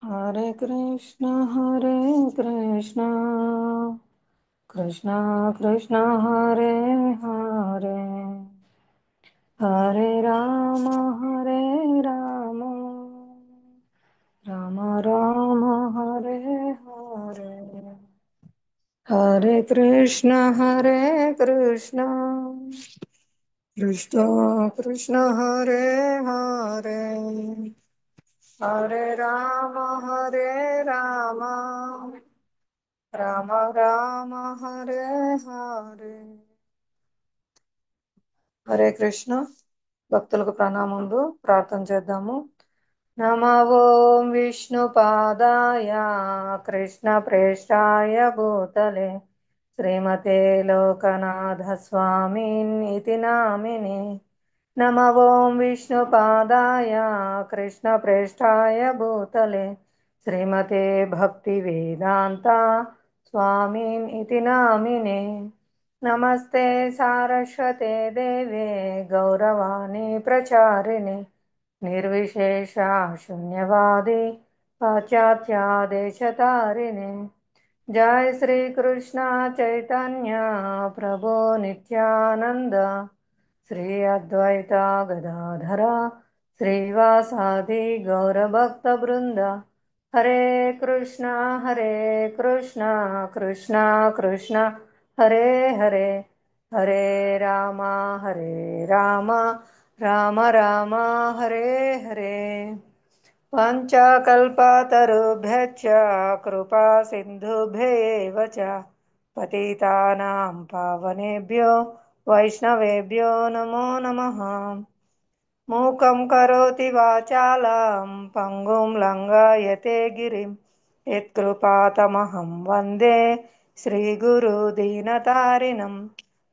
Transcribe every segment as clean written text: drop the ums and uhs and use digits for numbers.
హరే కృష్ణ కృష్ణ కృష్ణ కృష్ణ హరే హరే హరే రామ రామ రామ రామ హరే హరే హరే కృష్ణ కృష్ణ కృష్ణ కృష్ణ హరే హరే హరే రామ రామ రామ హరే హరే హరే కృష్ణ. భక్తులకు ప్రణామములు. ప్రార్థన చేద్దాము. నమో ఓం విష్ణుపాదాయ కృష్ణ ప్రేష్టాయ భూతలే శ్రీమతే లోకనాథ స్వామినితి నామినే. నమో ఓం విష్ణుపాదాయ కృష్ణ ప్రేష్టాయ భూతలే శ్రీమతే భక్తి వేదాంత స్వామినితి నామినే. నమస్తే సారస్వతే దేవే గౌరవాణి ప్రచారిణి నిర్విశేష శూన్యవాది పాశ్చాత్యాదేశతారిణి. జయ శ్రీ కృష్ణ చైతన్య ప్రభు నిత్యానంద శ్రీ అద్వైత గదాధర శ్రీవాసాది గౌరభక్త బృంద. హరే కృష్ణ కృష్ణ కృష్ణ హరే హరే హరే రామ రామ రామ రామ హరే హరే. పంచకల్పతరుభ్యశ్చ కృపా సింధుభ్యైవ చ పతితానాం పావనేభ్యో వైష్ణవేభ్యో నమో నమః. మూకం కరోతి వాచాలం పంగుం లంఘయతే గిరిం యత్కృపాతమహం వందే శ్రీగురు దీనతారిణం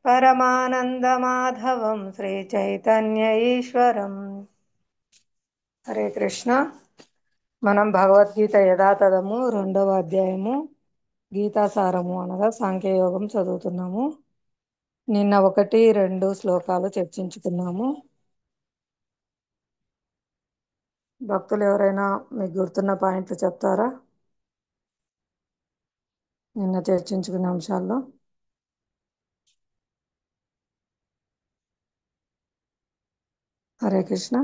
పరమానందమాధవం శ్రీచైతన్య ఈశ్వరం. హరే కృష్ణ. మనం భగవద్గీత యథాతథము 2వ అధ్యాయము గీతాసారము అనగా సాంఖ్యయోగం చదువుతున్నాము. నిన్న 1, 2 శ్లోకాలు చర్చించుకున్నాము. భక్తులు ఎవరైనా మీకు గుర్తున్న పాయింట్లు చెప్తారా? నిన్న చర్చించుకున్న అంశాల్లో హరే కృష్ణ.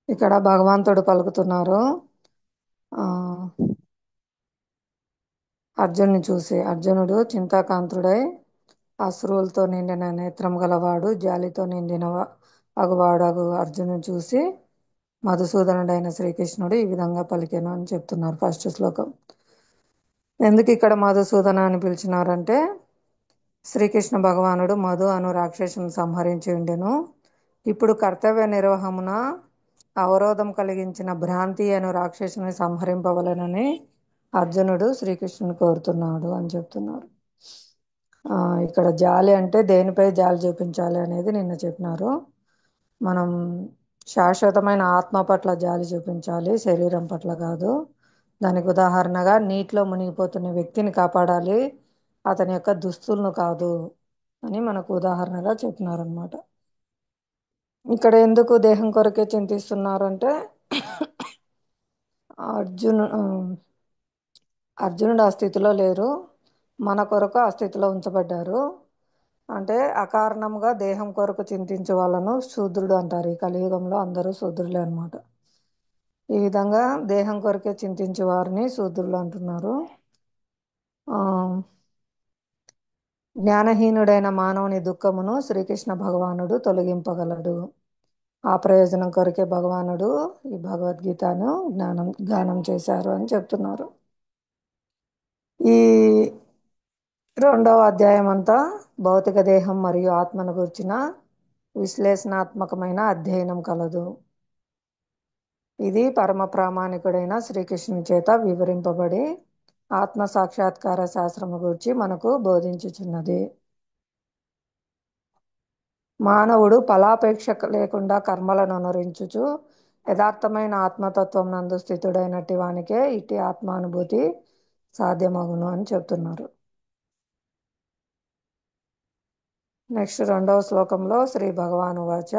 ఇక్కడ భగవంతుడు పలుకుతున్నారు. అర్జునుని చూసి, అర్జునుడు చింతాకాంతుడై అశ్రువులతో నిండిన నేత్రం గలవాడు, జాలితో నిండిన అగువాడు అర్జునుని చూసి మధుసూదనుడైన శ్రీకృష్ణుడు ఈ విధంగా పలికెను అని చెప్తున్నారు ఫస్ట్ శ్లోకం. ఎందుకు ఇక్కడ మధుసూదన అని పిలిచినారంటే, శ్రీకృష్ణ భగవానుడు మధు అను రాక్షసుని సంహరించి ఉండెను. ఇప్పుడు కర్తవ్య నిర్వహమున అవరోధం కలిగించిన భ్రాంతి అను రాక్షసుని సంహరింపవలనని అర్జునుడు శ్రీకృష్ణుని కోరుతున్నాడు అని చెప్తున్నారు. ఇక్కడ జాలి అంటే దేనిపై జాలి చూపించాలి అనేది నిన్న చెప్పినారు. మనం శాశ్వతమైన ఆత్మ పట్ల జాలి చూపించాలి, శరీరం పట్ల కాదు. దానికి ఉదాహరణగా నీటిలో మునిగిపోతున్న వ్యక్తిని కాపాడాలి, అతని యొక్క దుస్తులను కాదు అని మనకు ఉదాహరణగా చెప్పినారనమాట. ఇక్కడ ఎందుకు దేహం కొరకే చింతిస్తున్నారంటే, అర్జునుడు ఆ స్థితిలో లేరు, మన కొరకు ఆ స్థితిలో ఉంచబడ్డారు. అంటే అకారణంగా దేహం కొరకు చింతించే వాళ్ళను శూద్రుడు అంటారు. ఈ కలియుగంలో అందరూ శూద్రులే అనమాట. ఈ విధంగా దేహం కొరకే చింతించే వారిని శూద్రులు అంటున్నారు. జ్ఞానహీనుడైన మానవుని దుఃఖమును శ్రీకృష్ణ భగవానుడు తొలగింపగలడు. ఆ ప్రయోజనం కొరకే భగవానుడు ఈ భగవద్గీతను గానం చేశారు అని చెప్తున్నారు. ఈ 2వ అధ్యాయం అంతా భౌతిక దేహం మరియు ఆత్మను గురించిన విశ్లేషణాత్మకమైన అధ్యయనం కలదు. ఇది పరమ ప్రామాణికుడైన శ్రీకృష్ణుని చేత వివరింపబడి ఆత్మ సాక్షాత్కార శాస్త్రము గురించి మనకు బోధించుచున్నది. మానవుడు ఫలాపేక్ష లేకుండా కర్మలను అనుసరించుచు యథార్థమైన ఆత్మతత్వం నందు స్థితుడైనట్టి వానికే ఇట్టి ఆత్మానుభూతి సాధ్యమగును అని చెప్తున్నారు. నెక్స్ట్ రెండవ శ్లోకంలో శ్రీ భగవాను వాచ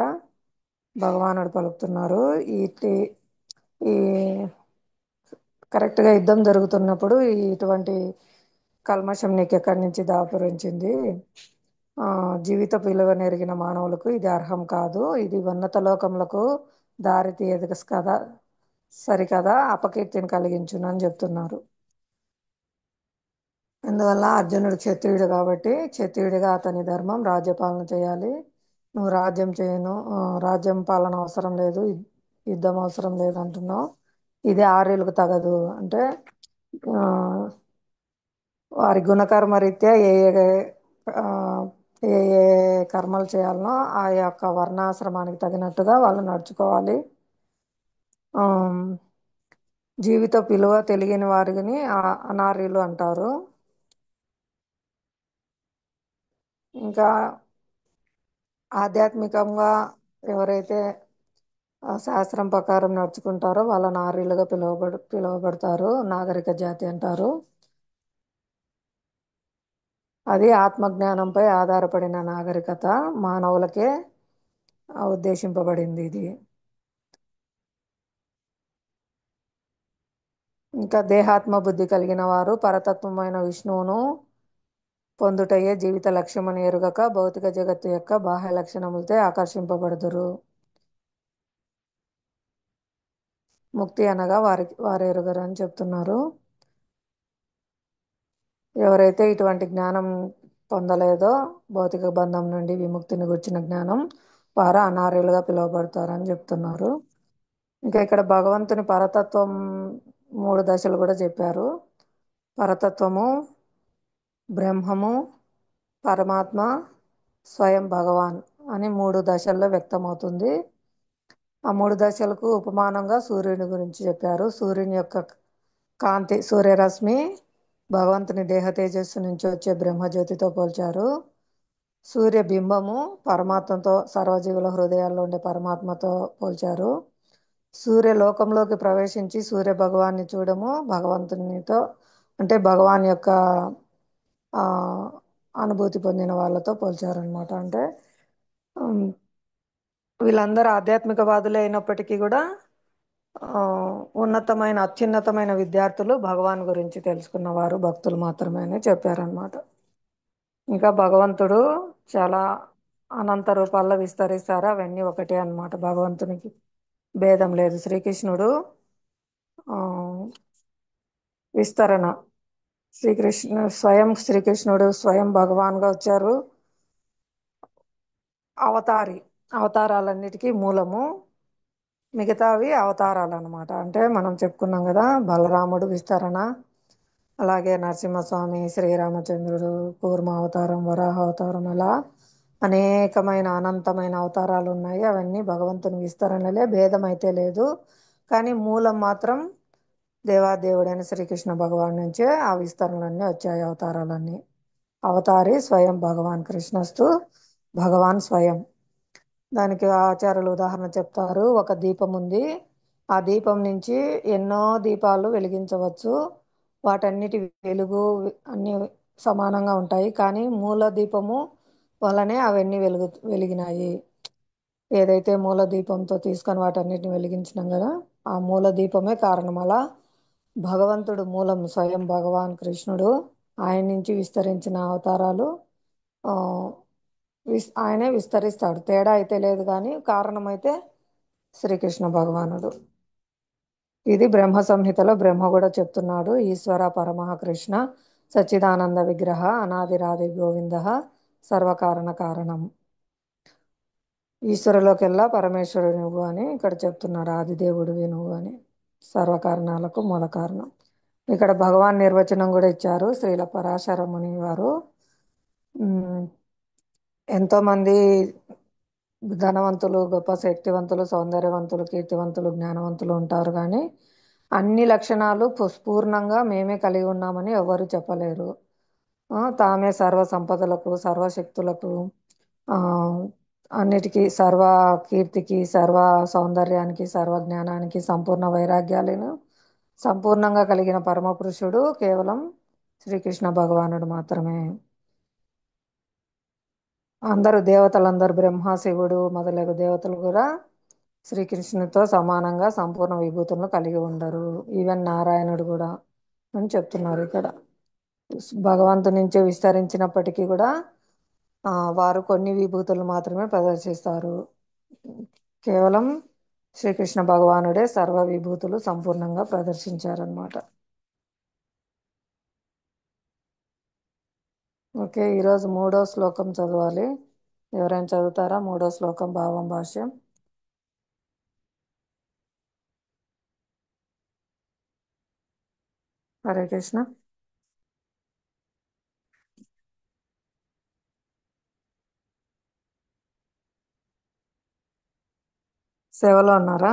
భగవానుడు పలుకుతున్నారు. ఈ ఈ కరెక్ట్గా యుద్ధం జరుగుతున్నప్పుడు ఇటువంటి కల్మషం నీకు ఎక్కడి నుంచి దాపురించింది? జీవిత విలువ నెరిగిన మానవులకు ఇది అర్హం కాదు, ఇది ఉన్నత లోకములకు దారి తీయదు కదా, సరికదా, అపకీర్తిని కలిగించును అని చెప్తున్నారు. అందువల్ల అర్జునుడు క్షత్రియుడు కాబట్టి క్షత్రియుడిగా అతని ధర్మం రాజ్యపాలన చేయాలి. నువ్వు రాజ్యం చేయను, రాజ్యం పాలన అవసరం లేదు, యుద్ధం అవసరం లేదు అంటున్నావు. ఇది ఆర్యులకు తగదు అంటే ఆ, వారి గుణకర్మ రీత్యా ఆ, ఏ ఏ కర్మలు చేయాలనో ఆ యొక్క వర్ణాశ్రమానికి తగినట్టుగా వాళ్ళు నడుచుకోవాలి. ఆ, జీవిత విలువ తెలియని వారిని అనార్యులు అంటారు. ఇంకా ఆధ్యాత్మికంగా ఎవరైతే శాస్త్రం ప్రకారం నడుచుకుంటారో వాళ్ళ నార్యులుగా పిలువబడతారు, నాగరిక జాతి అంటారు. అది ఆత్మజ్ఞానంపై ఆధారపడిన నాగరికత, మానవులకే ఉద్దేశింపబడింది ఇది. ఇంకా దేహాత్మ బుద్ధి కలిగిన వారు పరతత్వమైన విష్ణువును పొందుటయే జీవిత లక్ష్యమని ఎరుగక భౌతిక జగత్తు యొక్క బాహ్య లక్షణములతో ఆకర్షింపబడుదురు. ముక్తి అనగా వారు ఎరుగరు అని చెప్తున్నారు. ఎవరైతే ఇటువంటి జ్ఞానం పొందలేదో, భౌతిక బంధం నుండి విముక్తిని గుర్చిన జ్ఞానం, వారు అనార్యులుగా పిలువబడతారని చెప్తున్నారు. ఇంకా ఇక్కడ భగవంతుని పరతత్వం 3 దశలు కూడా చెప్పారు. పరతత్వము, బ్రహ్మము, పరమాత్మ, స్వయం భగవాన్ అని 3 దశల్లో వ్యక్తమవుతుంది. ఆ 3 దశలకు ఉపమానంగా సూర్యుని గురించి చెప్పారు. సూర్యుని యొక్క కాంతి, సూర్యరశ్మి భగవంతుని దేహ తేజస్సు నుంచి వచ్చే బ్రహ్మజ్యోతితో పోల్చారు. సూర్యబింబము పరమాత్మతో, సర్వజీవుల హృదయాల్లో ఉండే పరమాత్మతో పోల్చారు. సూర్యలోకంలోకి ప్రవేశించి సూర్య భగవాన్ని చూడము భగవంతునితో, అంటే భగవాన్ యొక్క అనుభూతి పొందిన వాళ్ళతో పోల్చారనమాట. అంటే వీళ్ళందరూ ఆధ్యాత్మికవాదులే అయినప్పటికీ కూడా ఉన్నతమైన అత్యున్నతమైన విద్యార్థులు, భగవాన్ గురించి తెలుసుకున్నవారు భక్తులు మాత్రమే అని చెప్పారనమాట. ఇంకా భగవంతుడు చాలా అనంత రూపాల్లో విస్తరిస్తారు, అవన్నీ ఒకటే అన్నమాట. భగవంతునికి భేదం లేదు. శ్రీకృష్ణుడు విస్తరణ, శ్రీకృష్ణుడు స్వయం భగవాన్గా వచ్చారు. అవతారాలన్నిటికీ మూలము, మిగతావి అవతారాలు అనమాట. అంటే మనం చెప్పుకున్నాం కదా, బలరాముడు విస్తరణ, అలాగే నరసింహస్వామి, శ్రీరామచంద్రుడు, కూర్మ అవతారం, వరాహ అవతారం, అలా అనేకమైన అనంతమైన అవతారాలు ఉన్నాయి. అవన్నీ భగవంతుని విస్తరణలే, భేదం అయితే లేదు. కానీ మూలం మాత్రం దేవాదేవుడైన శ్రీకృష్ణ భగవాన్ నుంచే ఆ విస్తరణలన్నీ వచ్చాయి, అవతారాలన్నీ. అవతారి స్వయం భగవాన్ కృష్ణస్తు భగవాన్ స్వయం. దానికి ఆచార్యులు ఉదాహరణ చెప్తారు. ఒక దీపం ఉంది, ఆ దీపం నుంచి ఎన్నో దీపాలు వెలిగించవచ్చు, వాటన్నిటి వెలుగు అన్ని సమానంగా ఉంటాయి. కానీ మూల దీపము వలనే అవన్నీ వెలిగినాయి. ఏదైతే మూల దీపంతో తీసుకొని వాటన్నిటిని వెలిగించినాం కదా, ఆ మూల దీపమే కారణం. అలా భగవంతుడు మూలం స్వయం భగవాన్ కృష్ణుడు, ఆయన నుంచి విస్తరించిన అవతారాలు ఆయనే విస్తరిస్తాడు. తేడా అయితే లేదు, కానీ కారణమైతే శ్రీకృష్ణ భగవానుడు. ఇది బ్రహ్మ సంహితలో బ్రహ్మ కూడా చెప్తున్నాడు. ఈశ్వర పరమః కృష్ణ సచ్చిదానంద విగ్రహ అనాదిరాది గోవింద సర్వకారణ కారణం. ఈశ్వరులోకెల్లా పరమేశ్వరుడు నువ్వు అని ఇక్కడ చెప్తున్నాడు. ఆదిదేవుడివి నువ్వు అని, సర్వకారణాలకు మూల కారణం. ఇక్కడ భగవాన్ నిర్వచనం కూడా ఇచ్చారు శ్రీల పరాశర ముని వారు. ఎంతోమంది ధనవంతులు, గొప్ప శక్తివంతులు, సౌందర్యవంతులు, కీర్తివంతులు, జ్ఞానవంతులు ఉంటారు, కానీ అన్ని లక్షణాలు పూర్ణంగా మేమే కలిగి ఉన్నామని ఎవరు చెప్పలేరు. తామే సర్వ సంపదలకు, సర్వశక్తులకు, అన్నిటికీ, సర్వ కీర్తికి, సర్వ సౌందర్యానికి, సర్వ జ్ఞానానికి, సంపూర్ణ వైరాగ్యాలను సంపూర్ణంగా కలిగిన పరమపురుషుడు కేవలం శ్రీకృష్ణ భగవానుడు మాత్రమే. అందరూ దేవతలందరూ బ్రహ్మ శివుడు మొదలగు దేవతలు కూడా శ్రీకృష్ణునితో సమానంగా సంపూర్ణ విభూతులను కలిగి ఉండరు. ఈవెన్ నారాయణుడు కూడా అని చెప్తున్నారు ఇక్కడ. భగవంతు నుంచే విస్తరించినప్పటికీ కూడా వారు కొన్ని విభూతులు మాత్రమే ప్రదర్శిస్తారు. కేవలం శ్రీకృష్ణ భగవానుడే సర్వ విభూతులు సంపూర్ణంగా ప్రదర్శించారనమాట. ఓకే, ఈరోజు 3వ శ్లోకం చదవాలి. ఎవరైనా చదువుతారా? 3వ శ్లోకం భావం భాష్యం. హరే కృష్ణ. సేవలో ఉన్నారా?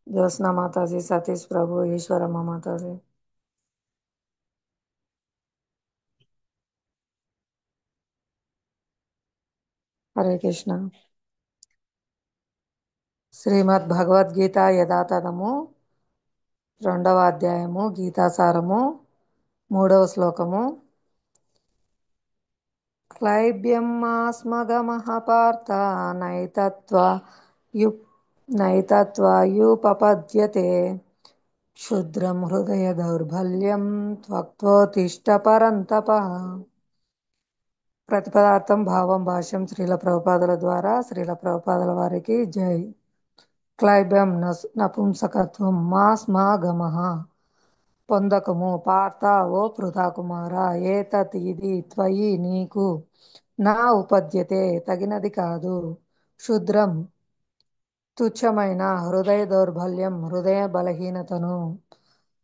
జ్యోత్స్నా మాతాజీ, సతీష్ ప్రభు, ఈశ్వరమ్మ మాతాజీ. హరే కృష్ణ. శ్రీమద్ భగవద్గీత యథాతథము 2వ అధ్యాయము గీతాసారము 3వ శ్లోకము. క్లైబ్యం మాస్మగమః పార్థ నైతత్వాయుపపద్యతే క్షుద్రం హృదయ దౌర్బల్యం త్వక్తోతిష్ట పరంతప. ప్రతిపదార్థం భావం భాష్యం శ్రీల ప్రభుపాదుల ద్వారా శ్రీల ప్రభుపాదుల వారికి జై. క్లైబ్యం నపుంసకత్వం మాస్మగమః పొందకము పార్థ ఓ పృథాకుమార ఏతత్ ఇది త్వయి నీకు నా ఉపద్యతే తగినది కాదు క్షుద్రం తుచ్చమైన హృదయ దౌర్బల్యం హృదయ బలహీనతను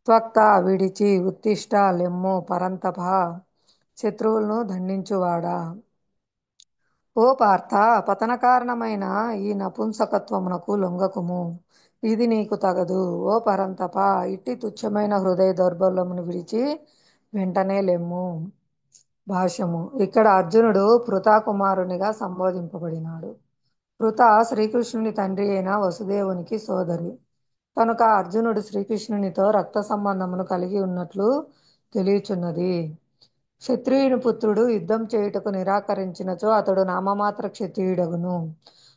త్వక్త విడిచి ఉత్తిష్ట లెమ్ము పరంతప శత్రువులను దండించువాడా. ఓ పార్థ పతన కారణమైన ఈ నపుంసకత్వమునకు లొంగకుము, ఇది నీకు తగదు. ఓ పరంతప ఇట్టి తుచ్చమైన హృదయ దౌర్బల్యమును విడిచి వెంటనే లెమ్ము. భాష్యము. ఇక్కడ అర్జునుడు పృథాకుమారునిగా సంబోధింపబడినాడు. పృథ శ్రీకృష్ణుని తండ్రి అయిన వసుదేవునికి సోదరి కనుక అర్జునుడు శ్రీకృష్ణునితో రక్త సంబంధమును కలిగి ఉన్నట్లు తెలియచున్నది. క్షత్రియుని పుత్రుడు యుద్ధం చేయుటకు నిరాకరించినచో అతడు నామమాత్ర క్షత్రియుడగును.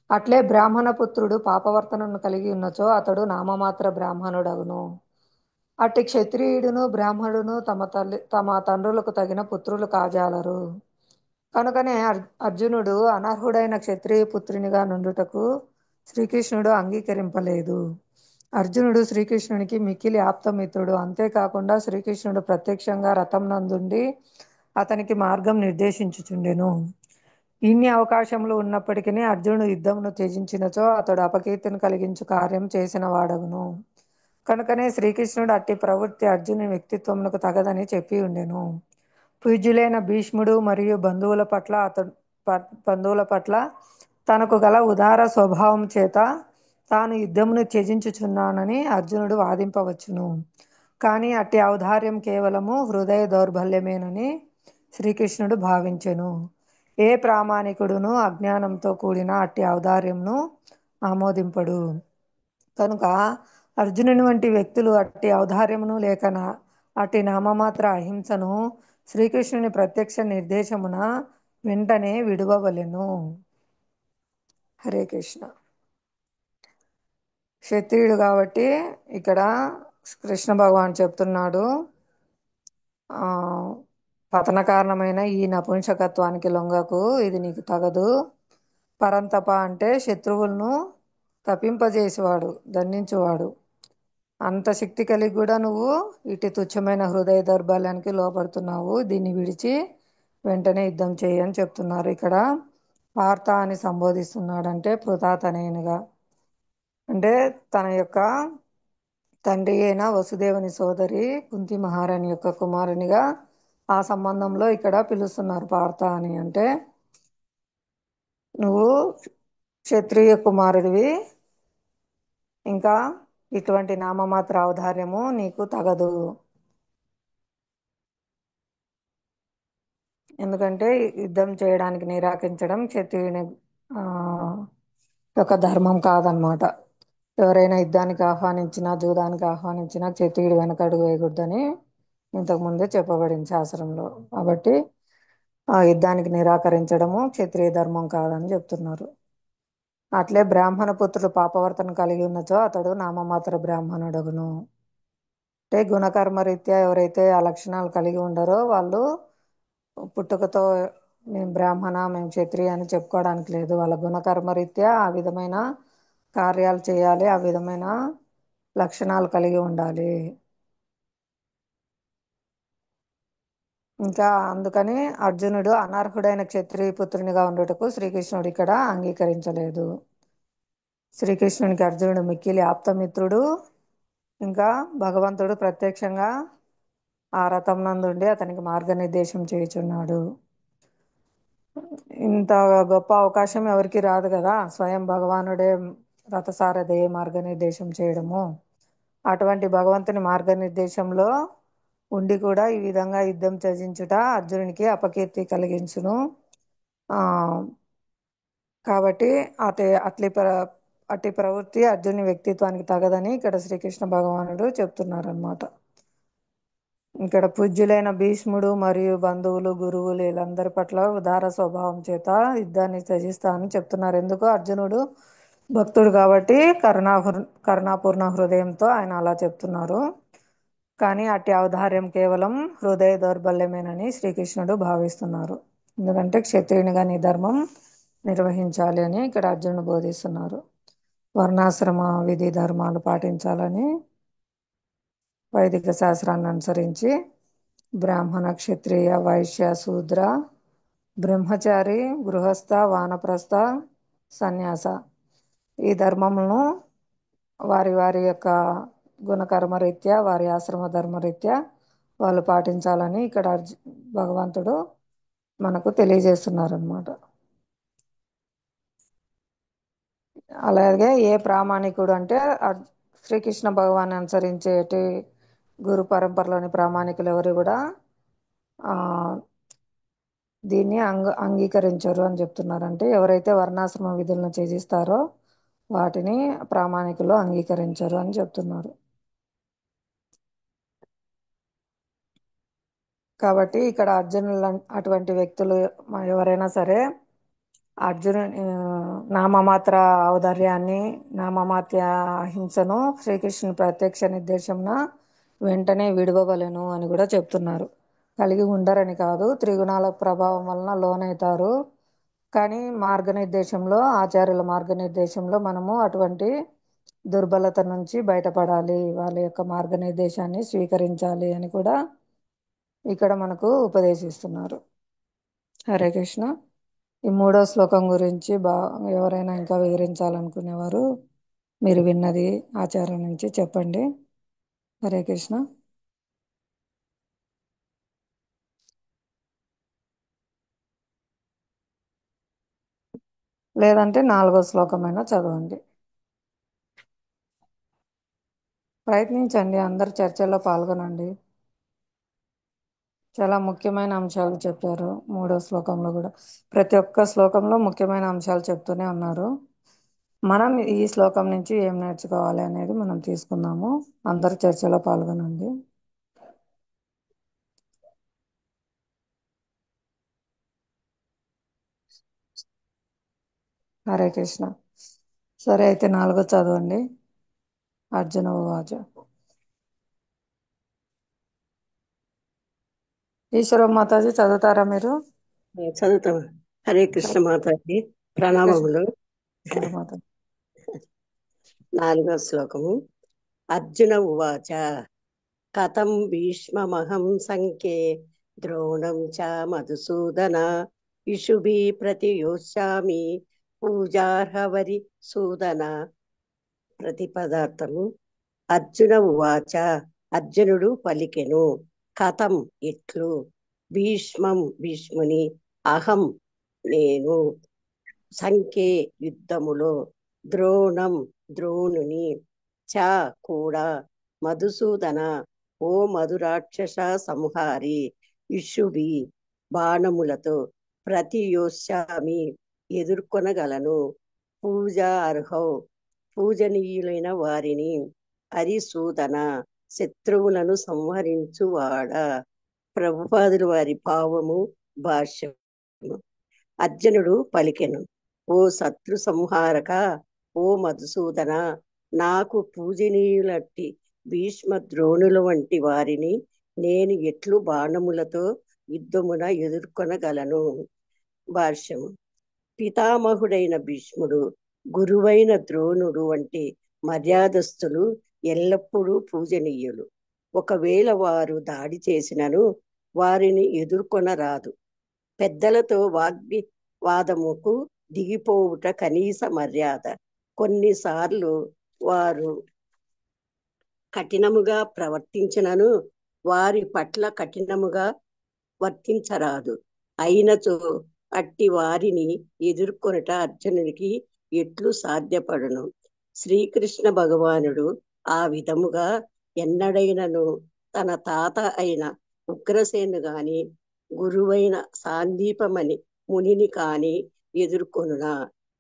అట్లే బ్రాహ్మణ పుత్రుడు పాపవర్తనను కలిగి ఉన్నచో అతడు నామమాత్ర బ్రాహ్మణుడగును. అట్టి క్షత్రియుడును బ్రాహ్మణుడును తమ తండ్రులకు తగిన పుత్రులు కాజాలరు. కనుకనే అర్జునుడు అనర్హుడైన క్షత్రియ పుత్రునిగా నుండుటకు శ్రీకృష్ణుడు అంగీకరింపలేదు. అర్జునుడు శ్రీకృష్ణునికి మిక్కిలి ఆప్తమిత్రుడు. అంతేకాకుండా శ్రీకృష్ణుడు ప్రత్యక్షంగా రథం నందుండి అతనికి మార్గం నిర్దేశించుచుండెను. ఇన్ని అవకాశములు ఉన్నప్పటికీ అర్జునుడు యుద్ధమును త్యజించినచో అతడు అపకీర్తిని కలిగించు కార్యం చేసిన వాడగును. కనుకనే శ్రీకృష్ణుడు అట్టి ప్రవృత్తి అర్జునుని వ్యక్తిత్వమునకు తగదని చెప్పి ఉండెను. పూజ్యులైన భీష్ముడు మరియు బంధువుల పట్ల తనకు గల ఉదార స్వభావం చేత తాను యుద్ధమును త్యజించుచున్నానని అర్జునుడు వాదింపవచ్చును. కానీ అట్టి ఔదార్యం కేవలము హృదయ దౌర్బల్యమేనని శ్రీకృష్ణుడు భావించెను. ఏ ప్రామాణికుడును అజ్ఞానంతో కూడిన అట్టి ఔదార్యంను ఆమోదింపడు. కనుక అర్జునుని వంటి వ్యక్తులు అట్టి ఔదార్యమును లేక అట్టి నామమాత్ర అహింసను శ్రీకృష్ణుని ప్రత్యక్ష నిర్దేశమున వెంటనే విడువవలెను. హరే కృష్ణ. క్షత్రియుడు కాబట్టి ఇక్కడ కృష్ణ భగవాన్ చెప్తున్నాడు, పతన కారణమైన ఈ నపుంసకత్వానికి లొంగకు, ఇది నీకు తగదు. పరంతప అంటే శత్రువులను తప్పింపజేసేవాడు, దండించేవాడు. అంత శక్తి కలిగి కూడా నువ్వు ఇటు తుచ్చమైన హృదయ దౌర్బల్యానికి లోపడుతున్నావు. దీన్ని విడిచి వెంటనే యుద్ధం చేయని చెప్తున్నారు. ఇక్కడ పార్థ అని సంబోధిస్తున్నాడంటే పృథాతనయునిగా, అంటే తన యొక్క తండ్రి అయిన వసుదేవుని సోదరి కుంతి మహారాణి యొక్క కుమారునిగా ఆ సంబంధంలో ఇక్కడ పిలుస్తున్నారు పార్థ అని. అంటే నువ్వు క్షత్రియ కుమారుడివి, ఇంకా ఇటువంటి నామమాత్ర ఔదార్యము నీకు తగదు. ఎందుకంటే యుద్ధం చేయడానికి నిరాకరించడం క్షత్రియుని యొక్క ధర్మం కాదనమాట. ఎవరైనా యుద్ధానికి ఆహ్వానించినా జూదానికి ఆహ్వానించినా క్షత్రియుడు వెనకడుగు వేయకూడదని ఇంతకుముందే చెప్పబడింది శాస్త్రంలో. కాబట్టి ఆ యుద్ధానికి నిరాకరించడము క్షత్రియ ధర్మం కాదని చెప్తున్నారు. అట్లే బ్రాహ్మణ పుత్రుడు పాపవర్తన కలిగి ఉన్నచో అతడు నామమాత్ర బ్రాహ్మణుడగును. అంటే గుణకర్మ రీత్యా ఎవరైతే ఆ లక్షణాలు కలిగి ఉండరో వాళ్ళు పుట్టుకతో మేము బ్రాహ్మణ, మేము క్షత్రియ అని చెప్పుకోవడానికి లేదు. వాళ్ళ గుణకర్మ రీత్యా ఆ విధమైన కార్యాలు చేయాలి, ఆ విధమైన లక్షణాలు కలిగి ఉండాలి. ఇంకా అందుకని అర్జునుడు అనర్హుడైన క్షత్రియ పుత్రునిగా ఉండుటకు శ్రీకృష్ణుడు ఇక్కడ అంగీకరించలేదు. శ్రీకృష్ణునికి అర్జునుడు మిక్కిలి ఆప్తమిత్రుడు. ఇంకా భగవంతుడు ప్రత్యక్షంగా ఆ రథం నందుండి అతనికి మార్గనిర్దేశం చేయుచున్నాడు. ఇంత గొప్ప అవకాశం ఎవరికి రాదు కదా, స్వయం భగవానుడే రథసారథి మార్గనిర్దేశం చేయడము. అటువంటి భగవంతుని మార్గనిర్దేశంలో ఉండి కూడా ఈ విధంగా యుద్ధం త్యజించుట అర్జునునికి అపకీర్తి కలిగించును. కాబట్టి అట్టి ప్రవృత్తి అర్జునుని వ్యక్తిత్వానికి తగదని ఇక్కడ శ్రీకృష్ణ భగవానుడు చెప్తున్నారనమాట. ఇక్కడ పూజ్యులైన భీష్ముడు మరియు బంధువులు, గురువులు వీళ్ళందరి పట్ల ఉదార స్వభావం చేత యుద్ధాన్ని త్యజిస్తానని చెప్తున్నారు. ఎందుకు? అర్జునుడు భక్తుడు కాబట్టి కరుణాపూర్ణ హృదయంతో ఆయన అలా చెప్తున్నారు. కానీ అట్టి ఔదార్యం కేవలం హృదయ దౌర్బల్యమేనని శ్రీకృష్ణుడు భావిస్తున్నారు. ఎందుకంటే క్షత్రియునిగా నీ ధర్మం నిర్వహించాలి అని ఇక్కడ అర్జునుడు బోధిస్తున్నారు. వర్ణాశ్రమ విధి ధర్మాలు పాటించాలని, వైదిక శాస్త్రాన్ని అనుసరించి బ్రాహ్మణ, క్షత్రియ, వైశ్య, శూద్ర, బ్రహ్మచారి, గృహస్థ, వానప్రస్థ, సన్యాస ఈ ధర్మములను వారి వారి యొక్క గుణకర్మరీత్యా, వారి ఆశ్రమ ధర్మరీత్యా వాళ్ళు పాటించాలని ఇక్కడ భగవంతుడు మనకు తెలియజేస్తున్నారు అన్నమాట. అలాగే ఏ ప్రామాణికుడు అంటే శ్రీకృష్ణ భగవాన్ అనుసరించేటి గురు పరంపరలోని ప్రామాణికులు ఎవరు కూడా దీన్ని అంగీకరించరు అని చెప్తున్నారు. అంటే ఎవరైతే వర్ణాశ్రమ విధులను త్యజిస్తారో వాటిని ప్రామాణికులు అంగీకరించరు అని చెప్తున్నారు. కాబట్టి ఇక్కడ అర్జునులు అటువంటి వ్యక్తులు ఎవరైనా సరే నామమాత్ర ఔదార్యాన్ని, నామమాత్ర అహింసను శ్రీకృష్ణుని ప్రత్యక్ష నిర్దేశంన వెంటనే విడవవలెను అని కూడా చెప్తున్నారు. కలిగి ఉండరని కాదు, త్రిగుణాల ప్రభావం వలన లోనవుతారు. కానీ మార్గనిర్దేశంలో, ఆచార్యుల మార్గనిర్దేశంలో మనము అటువంటి దుర్బలత నుంచి బయటపడాలి, వాళ్ళ యొక్క మార్గనిర్దేశాన్ని స్వీకరించాలి అని కూడా ఇక్కడ మనకు ఉపదేశిస్తున్నారు. హరే కృష్ణ. ఈ 3వ శ్లోకం గురించి ఎవరైనా ఇంకా వివరించాలనుకునేవారు మీరు విన్నది ఆచార్యం నుంచి చెప్పండి. హరే కృష్ణ. లేదంటే 4వ శ్లోకమైనా చదవండి. ప్రయత్నించండి, అందరు చర్చలో పాల్గొనండి. చాలా ముఖ్యమైన అంశాలు చెప్పారు 3వ శ్లోకంలో కూడా. ప్రతి ఒక్క శ్లోకంలో ముఖ్యమైన అంశాలు చెప్తూనే ఉన్నారు. మనం ఈ శ్లోకం నుంచి ఏం నేర్చుకోవాలి అనేది మనం తీసుకుందాము. అందరు చర్చలో పాల్గొనండి. హరే కృష్ణ. సరే, అయితే 4వ చదవండి. అర్జున ఉవాచ. ఈశ్వర మాతాజీ చదువుతారా మీరు? చదువుతాం. హరే కృష్ణ మాతాజీ ప్రణామములు. 4వ శ్లోకము. అర్జున ఉవాచ కథం భీష్మమహం సంఖ్యే ద్రోణం చ మధుసూదన ఇషుభి ప్రతియోష్యామి పూజార్హవరి సూదన. ప్రతిపదార్థము. అర్జున ఉవాచ అర్జునుడు పలికెను. కథం ఇట్లు. భీష్మం భీష్ముని. అహం నేను. సంఖ్యే యుద్ధములో. ద్రోణం ద్రోణుని. చ కూడా. మధుసూదన ఓ మధురాక్షస సంహారి. ఇషుభి బాణములతో. ప్రతియోష్యామి ఎదుర్కొనగలను. పూజ అర్హౌ పూజనీయులైన వారిని. హరిసూదన శత్రువులను సంహరించువాడ. ప్రభుపాదుల వారి భావము భాష్యం. అర్జునుడు పలికెను, ఓ శత్రు సంహారక, ఓ మధుసూదన, నాకు పూజనీయులట్టి భీష్మ ద్రోణుల వంటి వారిని నేను ఎట్లు బాణములతో యుద్ధమున ఎదుర్కొనగలను. భాష్యము. పితామహుడైన భీష్ముడు, గురువైన ద్రోణుడు వంటి మర్యాదస్తులు ఎల్లప్పుడూ పూజనీయులు. ఒకవేళ వారు దాడి చేసినను వారిని ఎదుర్కొనరాదు. పెద్దలతో వాగ్వివాదముకు దిగిపోవుట కనీస మర్యాద. కొన్నిసార్లు వారు కఠినముగా ప్రవర్తించినను వారి పట్ల కఠినముగా వర్తించరాదు. అయినచో అట్టి వారిని ఎదుర్కొనుట అర్జునునికి ఎట్లు సాధ్యపడును. శ్రీకృష్ణ భగవానుడు ఆ విధముగా ఎన్నడైనను తన తాత అయిన ఉగ్రసేను గాని గురువైన సాందీపమని మునిని కాని ఎదుర్కొనునా.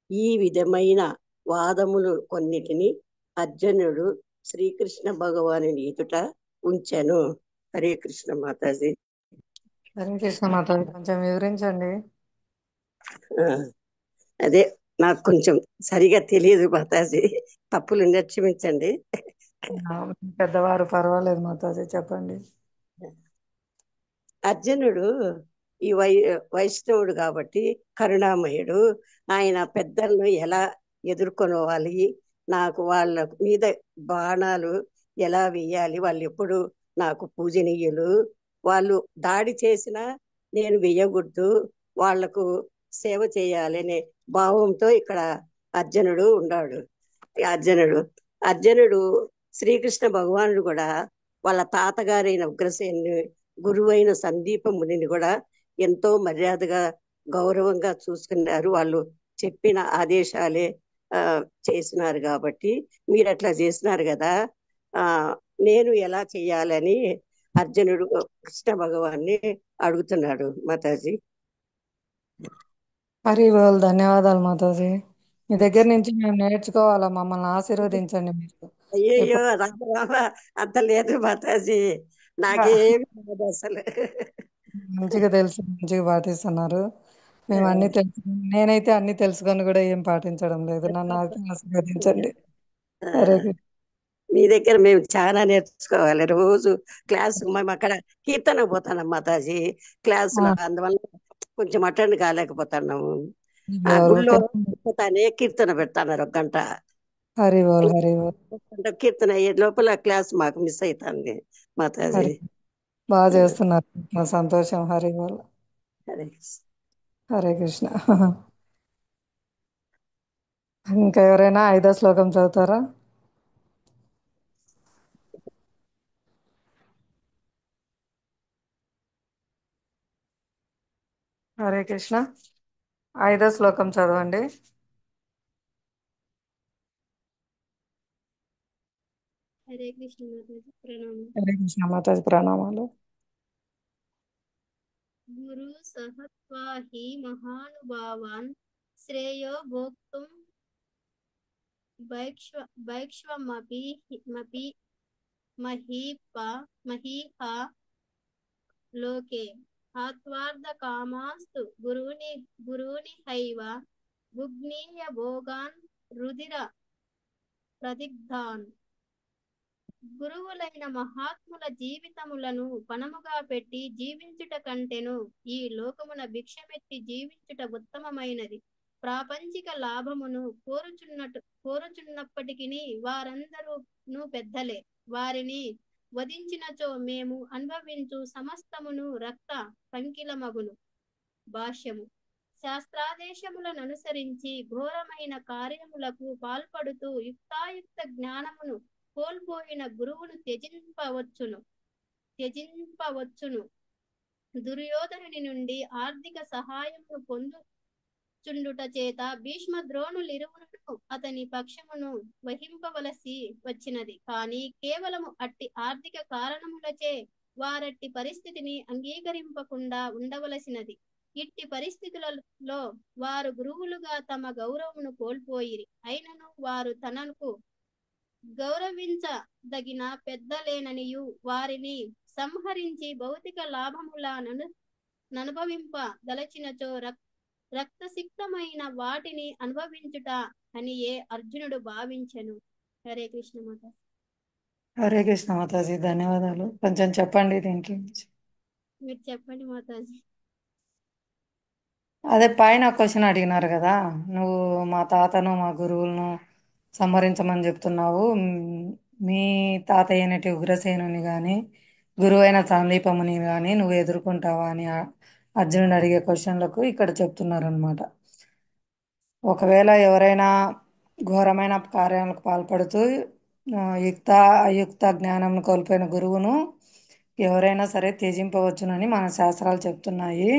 ఈ విధమైన వాదములు కొన్నిటిని అర్జునుడు శ్రీకృష్ణ భగవానుని ఎదుట ఉంచెను. హరే కృష్ణ మాతాజీ. హరే కృష్ణ మాతాజీ, కొంచెం వివరించండి. ఆ, అదే నాకు కొంచెం సరిగా తెలియదు మాతాజీ, తప్పులు క్షమించండి. పెద్దవారు, పర్వాలేదు మాతాజీ, చెప్పండి. అర్జునుడు ఈ వైష్ణవుడు కాబట్టి కరుణామయుడు. ఆయన పెద్దలను ఎలా ఎదుర్కొనవాలి, నాకు వాళ్ళ మీద బాణాలు ఎలా వేయాలి, వాళ్ళు ఎప్పుడు నాకు పూజనీయులు, వాళ్ళు దాడి చేసినా నేను వేయకూడదు, వాళ్లకు సేవ చేయాలనే భావంతో ఇక్కడ అర్జునుడు ఉన్నాడు. అర్జునుడు శ్రీకృష్ణ భగవానుడు కూడా వాళ్ళ తాతగారైన ఉగ్రసేను, గురువైన సందీప మునిని కూడా ఎంతో మర్యాదగా గౌరవంగా చూసుకున్నారు. వాళ్ళు చెప్పిన ఆదేశాలే చేసినారు. కాబట్టి మీరు అట్లా చేసినారు కదా, నేను ఎలా చేయాలని అర్జునుడు కృష్ణ భగవాన్ని అడుగుతున్నాడు మాతాజీ. హరి బోల్, ధన్యవాదాలు మాతాజీ. మీ దగ్గర నుంచి మేము నేర్చుకోవాలా, మమ్మల్ని ఆశీర్వదించండి మీరు. అయ్యయ్యో రామ రామ, అంత లేదు మాతాజీ, నాకేమి రాదు అసలు. మంచిగా తెలుసు, మంచిగా పాటిస్తున్నారు. మేము అన్ని తెలుసు, నేనైతే అన్ని తెలుసుకొని కూడా ఏం పాటించడం లేదు. నన్ను ఆశీర్వదించండి. హరే కృష్ణ. మీ దగ్గర మేము చాలా నేర్చుకోవాలి. రోజు క్లాసు మేము అక్కడ కీర్తన పోతున్నాం మాతాజీ క్లాసులో, అందువల్ల కొంచెం అటెండ్ కాలేకపోతున్నాము. ఆ గుళ్ళో పోతానే కీర్తన పెడతాన్నారు 1 గంట. హరి బోల్, హరి బోల్. కీర్తన అయ్యే లోపల క్లాస్ మాకు మిస్ అవుతుంది మాతాజీ. బాగా చేస్తున్నారు, సంతోషం. హరి బోల్. హరే హరే కృష్ణ. ఇంకా ఎవరైనా 5వ శ్లోకం చదువుతారా? హరే కృష్ణ. 5వ శ్లోకం చదవండి. హరే కృష్ణ మాతాజీ, ప్రణామం. హరే కృష్ణ మాతాజీ, ప్రణామాలు. గురు సహత్వా హి మహానుభావాన్ శ్రేయో భోక్తుం భైక్ష్వమపి మహీహ లోకే హత్వార్థ కామాస్తు గురూని హైవ భుగ్నీయ భోగాన్ రుధిర ప్రదిగ్ధాన్. గురువులైన మహాత్ముల జీవితములను పణముగా పెట్టి జీవించుట కంటెను ఈ లోకమున భిక్షమెత్తి జీవించుట ఉత్తమమైనది. ప్రాపంచిక లాభమును కోరుచున్నప్పటికీ వారందరూ పెద్దలే. వారిని వధించినచో మేము అనుభవించు సమస్తమును రక్త పంకిలమగును. భాష్యము. శాస్త్రాదేశములను అనుసరించి ఘోరమైన కార్యములకు పాల్పడుతూ యుక్తాయుక్త జ్ఞానమును కోల్పోయిన గురువును త్యజింపవచ్చును. దుర్యోధనుని నుండి ఆర్థిక సహాయమును పొందుచుండుట చేత భీష్మ ద్రోణులిరువురును అతని పక్షమును వహింపవలసి వచ్చినది. కానీ కేవలము అట్టి ఆర్థిక కారణములచే వారట్టి పరిస్థితిని అంగీకరింపకుండా ఉండవలసినది. ఇట్టి పరిస్థితులలో వారు గురువులుగా తమ గౌరవమును కోల్పోయిరి. అయినను వారు తనకు గౌరవించదగిన పెద్దలేననియు వారిని సంహరించి భౌతిక లాభములను ననుభవింప దలచినచో రక్తసిక్తమైన వాటిని అనుభవించుట అని ఏ అర్జునుడు భావించెను. హరే కృష్ణ మాత. హరే కృష్ణ మాతాజీ, ధన్యవాదాలు. కొంచెం చెప్పండి దీంట్లో నుంచి. మీరు చెప్పండి మాతాజీ. అదే పైన క్వశ్చన్ అడిగినారు కదా, నువ్వు మా తాతను మా గురువులను సంహరించమని చెప్తున్నావు. మీ తాత అయినటి ఉగ్రసేనుని గాని గురువు అయిన సాందీపముని గాని నువ్వు ఎదుర్కొంటావా అని అర్జునుడు అడిగే క్వశ్చన్లకు ఇక్కడ చెప్తున్నారు అనమాట. ఒకవేళ ఎవరైనా ఘోరమైన కార్యాలకు పాల్పడుతూ యుక్త అయుక్త జ్ఞానం కోల్పోయిన గురువును ఎవరైనా సరే త్యజింపవచ్చునని మన శాస్త్రాలు చెప్తున్నాయి.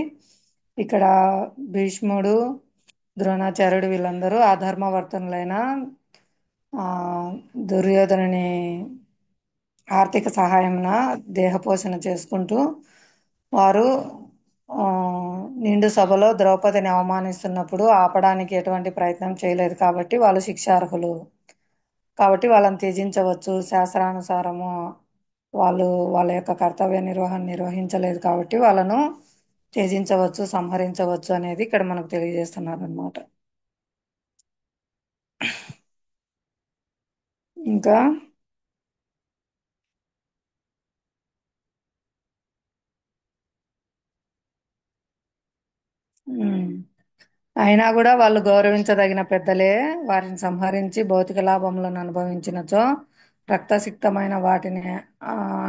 ఇక్కడ భీష్ముడు, ద్రోణాచార్యుడు వీళ్ళందరూ అధర్మవర్తనులైన దుర్యోధనుని ఆర్థిక సహాయంన దేహపోషణ చేసుకుంటూ వారు నిండు సభలో ద్రౌపదిని అవమానిస్తున్నప్పుడు ఆపడానికి ఎటువంటి ప్రయత్నం చేయలేదు కాబట్టి వాళ్ళు శిక్షార్హులు. కాబట్టి వాళ్ళని త్యజించవచ్చు. శాస్త్రానుసారము వాళ్ళు వాళ్ళ యొక్క కర్తవ్య నిర్వహణ నిర్వహించలేదు కాబట్టి వాళ్ళను త్యజించవచ్చు, సంహరించవచ్చు అనేది ఇక్కడ మనకు తెలియజేస్తున్నారు అనమాట. ఇంకా అయినా కూడా వాళ్ళు గౌరవించదగిన పెద్దలే. వారిని సంహరించి భౌతిక లాభములను అనుభవించినచో రక్తసిక్తమైన వాటిని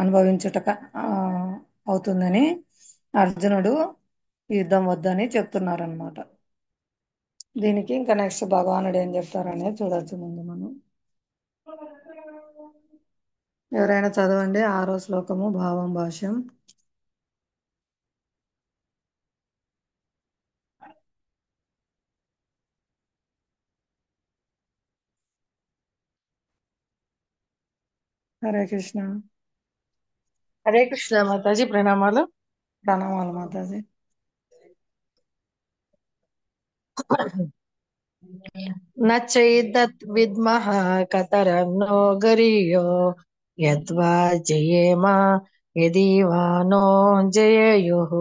అనుభవించుట అవుతుందని అర్జునుడు యుద్ధం వద్దని చెప్తున్నారనమాట. దీనికి ఇంకా నెక్స్ట్ భగవానుడు ఏం చెప్తారనేది చూడొచ్చు ముందు మనం. ఎవరైనా చదవండి 6వ శ్లోకము భావం భాష్యం. హరే కృష్ణ. హరే కృష్ణ మాతాజీ, ప్రణామాలు. ప్రణామాలు మాతాజీ. నచైదత్ విద్మః కతరన్నో గరీయో యద్వా జయేమ యది వా నో జయేయుః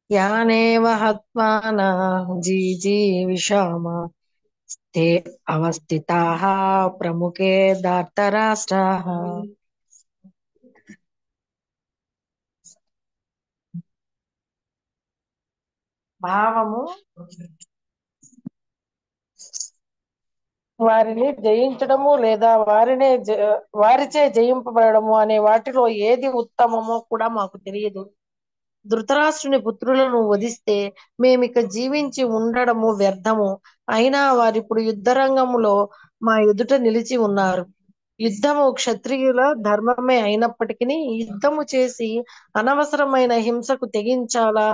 యానేవ హత్వాన జీజీవిషామ తే అవస్థితాః ప్రముఖే ధార్తరాష్ట్రాః. భావము వారిని జయించడము లేదా వారిచే జయింపబడము అనే వాటిలో ఏది ఉత్తమమో కూడా మాకు తెలియదు. ధృతరాష్ట్రుని పుత్రులను వధిస్తే మేమిక జీవించి ఉండడము వ్యర్థము. అయినా వారిప్పుడు యుద్ధరంగములో మా ఎదుట నిలిచి ఉన్నారు. యుద్ధము క్షత్రియుల ధర్మమే అయినప్పటికీ యుద్ధము చేసి అనవసరమైన హింసకు తెగించాలా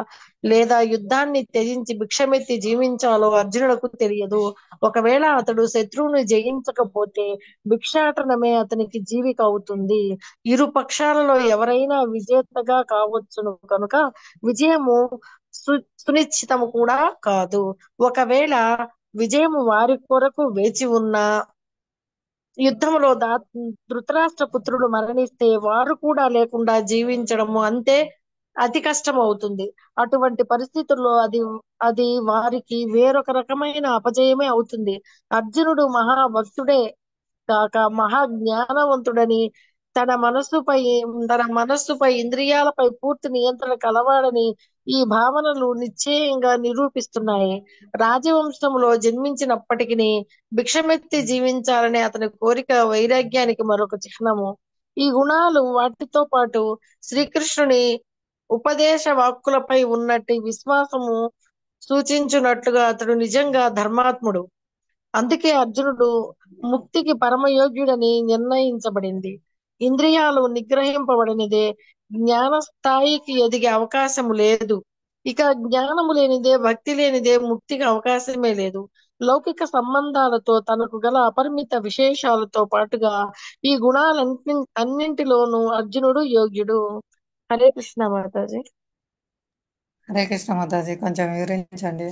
లేదా యుద్ధాన్ని త్యజించి భిక్షమెత్తి జీవించాలో అర్జునులకు తెలియదు. ఒకవేళ అతడు శత్రువుని జయించకపోతే భిక్షాటనమే అతనికి జీవిక అవుతుంది. ఇరు పక్షాలలో ఎవరైనా విజేతగా కావచ్చును కనుక విజయము సునిశ్చితము కూడా కాదు. ఒకవేళ విజయము వారి కొరకు వేచి ఉన్నా యుద్ధములో ధృతరాష్ట్ర పుత్రుడు మరణిస్తే వారు కూడా లేకుండా జీవించడము అంతే అతి కష్టం అవుతుంది. అటువంటి పరిస్థితుల్లో అది వారికి వేరొక రకమైన అపజయమే అవుతుంది. అర్జునుడు మహాభక్తుడే కాక మహా జ్ఞానవంతుడని తన మనస్సుపై ఇంద్రియాలపై పూర్తి నియంత్రణ కలవాడని ఈ భావనలు నిశ్చయంగా నిరూపిస్తున్నాయి. రాజవంశంలో జన్మించినప్పటికీ భిక్షమెత్తి జీవించాలనే అతని కోరిక వైరాగ్యానికి మరొక చిహ్నము. ఈ గుణాలు వాటితో పాటు శ్రీకృష్ణుని ఉపదేశ వాక్కులపై ఉన్నట్టి విశ్వాసము సూచించున్నట్లుగా అతడు నిజంగా ధర్మాత్ముడు. అందుకే అర్జునుడు ముక్తికి పరమయోగ్యుడని నిర్ణయించబడింది. ఇంద్రియాలు నిగ్రహింపబడినదే జ్ఞాన స్థాయికి ఎదిగే అవకాశము లేదు. ఇక జ్ఞానము లేనిదే భక్తి లేనిదే ముక్తికి అవకాశమే లేదు. లౌకిక సంబంధాలతో తనకు గల అపరిమిత విశేషాలతో పాటుగా ఈ గుణాలన్నింటిలోనూ అర్జునుడు యోగ్యుడు. హరే కృష్ణ మాతాజీ. హరే కృష్ణ మాతాజీ, కొంచెం వివరించండి.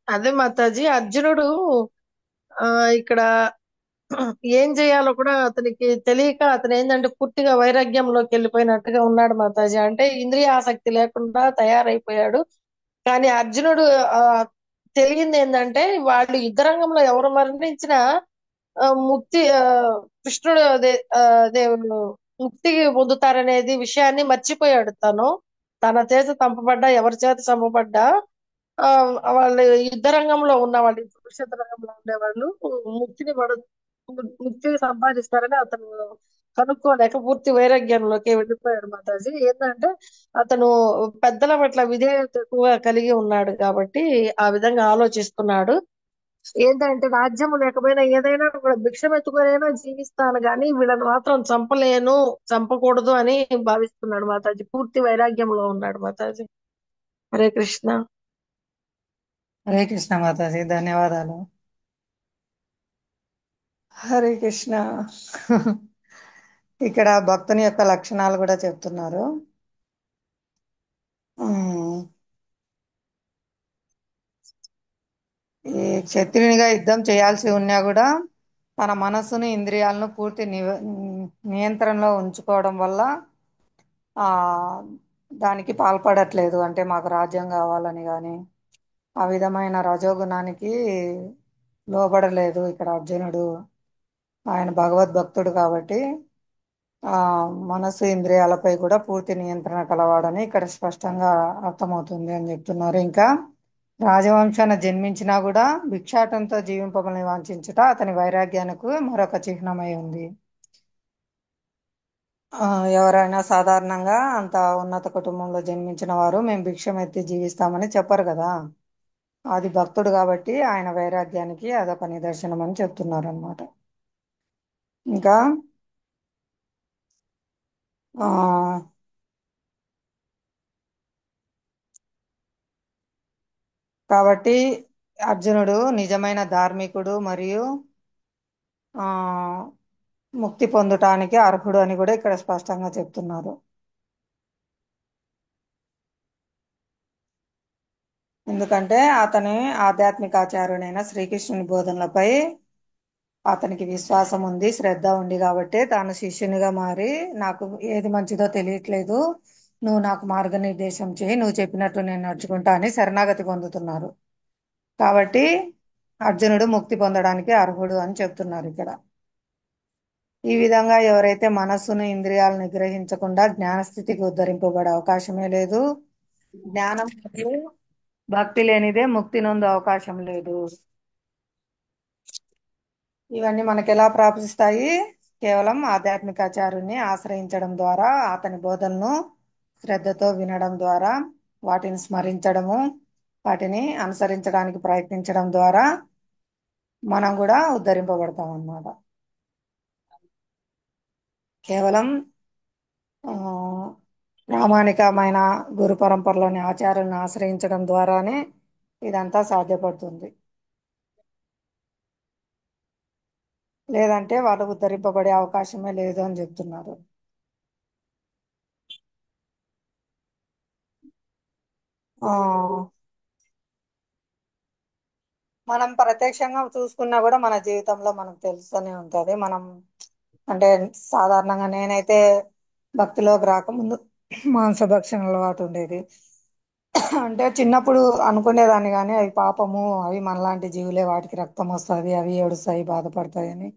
అదే మాతాజీ, అర్జునుడు ఇక్కడ ఏం చేయాలో కూడా అతనికి తెలియక అతను ఏంటంటే పూర్తిగా వైరాగ్యంలోకి వెళ్ళిపోయినట్టుగా ఉన్నాడు మాతాజీ. అంటే ఇంద్రియ ఆసక్తి లేకుండా తయారైపోయాడు. కానీ అర్జునుడు ఆ తెలియంది ఏంటంటే వాళ్ళు యుద్ధరంగంలో ఎవరు మరణించినా ముక్తి కృష్ణుడు అదే ముక్తి పొందుతారనేది విషయాన్ని మర్చిపోయాడు తను. తన చేత చంపబడ్డా ఎవరి చేత చంపబడ్డా ఆ వాళ్ళు యుద్ధ రంగంలో ఉన్న వాళ్ళు కురుక్షేత్ర రంగంలో ఉండేవాళ్ళు ముక్తిని ముక్తిని సంపాదిస్తారని అతను కనుక్కోలేక పూర్తి వైరాగ్యంలోకి వెళ్ళిపోయాడు మాతాజీ. ఏంటంటే అతను పెద్దల పట్ల విధేయత ఎక్కువ కలిగి ఉన్నాడు కాబట్టి ఆ విధంగా ఆలోచిస్తున్నాడు. ఏంటంటే రాజ్యం లేకపోయినా ఏదైనా కూడా భిక్షమెత్తుకునైనా జీవిస్తాను గాని వీళ్ళని మాత్రం చంపలేను, చంపకూడదు అని భావిస్తున్నాడు మాతాజీ. పూర్తి వైరాగ్యంలో ఉన్నాడు మాతాజీ. హరే కృష్ణ. హరే కృష్ణ మాతాజీ, ధన్యవాదాలు. హరే కృష్ణ. ఇక్కడ భక్తుని యొక్క లక్షణాలు కూడా చెప్తున్నారు. ఈ క్షత్రియునిగా యుద్ధం చేయాల్సి ఉన్నా కూడా తన మనస్సును ఇంద్రియాలను పూర్తి నియంత్రణలో ఉంచుకోవడం వల్ల ఆ దానికి పాల్పడట్లేదు. అంటే మాకు రాజ్యం కావాలని కానీ ఆ విధమైన రజోగుణానికి లోబడలేదు ఇక్కడ అర్జునుడు. ఆయన భగవద్భక్తుడు కాబట్టి ఆ మనసు ఇంద్రియాలపై కూడా పూర్తి నియంత్రణ కలవాడని ఇక్కడ స్పష్టంగా అర్థమవుతుంది అని చెప్తున్నారు. ఇంకా రాజవంశాన జన్మించినా కూడా భిక్షాటంతో జీవింపమని వాంఛించుట అతని వైరాగ్యానికి మరొక చిహ్నమై ఉంది. ఎవరైనా సాధారణంగా అంత ఉన్నత కుటుంబంలో జన్మించిన వారు మేము భిక్షమెత్తి జీవిస్తామని చెప్పరు కదా. అది భక్తుడు కాబట్టి ఆయన వైరాగ్యానికి అదొక నిదర్శనం అని చెప్తున్నారు అన్నమాట. ఇంకా కాబట్టి అర్జునుడు నిజమైన ధార్మికుడు మరియు ముక్తి పొందటానికి అర్హుడు అని కూడా ఇక్కడ స్పష్టంగా చెప్తున్నారు. ఎందుకంటే అతని ఆధ్యాత్మికాచార్యుడైన శ్రీకృష్ణుని బోధనలపై అతనికి విశ్వాసం ఉంది, శ్రద్ధ ఉంది కాబట్టి తాను శిష్యునిగా మారి నాకు ఏది మంచిదో తెలియట్లేదు, నువ్వు నాకు మార్గనిర్దేశం చేయి, నువ్వు చెప్పినట్టు నేను నడుచుకుంటా అని శరణాగతి పొందుతున్నారు. కాబట్టి అర్జునుడు ముక్తి పొందడానికి అర్హుడు అని చెప్తున్నారు ఇక్కడ. ఈ విధంగా ఎవరైతే మనస్సును ఇంద్రియాలను నిగ్రహించకుండా జ్ఞానస్థితికి ఉద్ధరింపబడే అవకాశమే లేదు, జ్ఞానం మరియు భక్తి లేనిదే ముక్తి నొందు అవకాశం లేదు. ఇవన్నీ మనకు ఎలా ప్రాప్తిస్తాయి? కేవలం ఆధ్యాత్మికాచార్యుని ఆశ్రయించడం ద్వారా, అతని బోధనను శ్రద్ధతో వినడం ద్వారా, వాటిని స్మరించడము, వాటిని అనుసరించడానికి ప్రయత్నించడం ద్వారా మనం కూడా ఉద్ధరింపబడతాం అన్నమాట. కేవలం ప్రామాణికమైన గురు పరంపరలోని ఆచార్యులను ఆశ్రయించడం ద్వారానే ఇదంతా సాధ్యపడుతుంది. లేదంటే వాళ్ళు ఉద్ధరింపబడే అవకాశమే లేదు అని చెప్తున్నారు. మనం ప్రత్యక్షంగా చూసుకున్నా కూడా మన జీవితంలో మనకు తెలుస్తూనే ఉంటుంది. మనం అంటే సాధారణంగా నేనైతే భక్తిలోకి రాకముందు మాంసభక్షణ అలవాటు ఉండేది. అంటే చిన్నప్పుడు అనుకునేదాన్ని కానీ అవి పాపము, అవి మనలాంటి జీవులే, వాటికి రక్తం వస్తుంది, అవి ఏడుస్తాయి, బాధపడతాయి అని.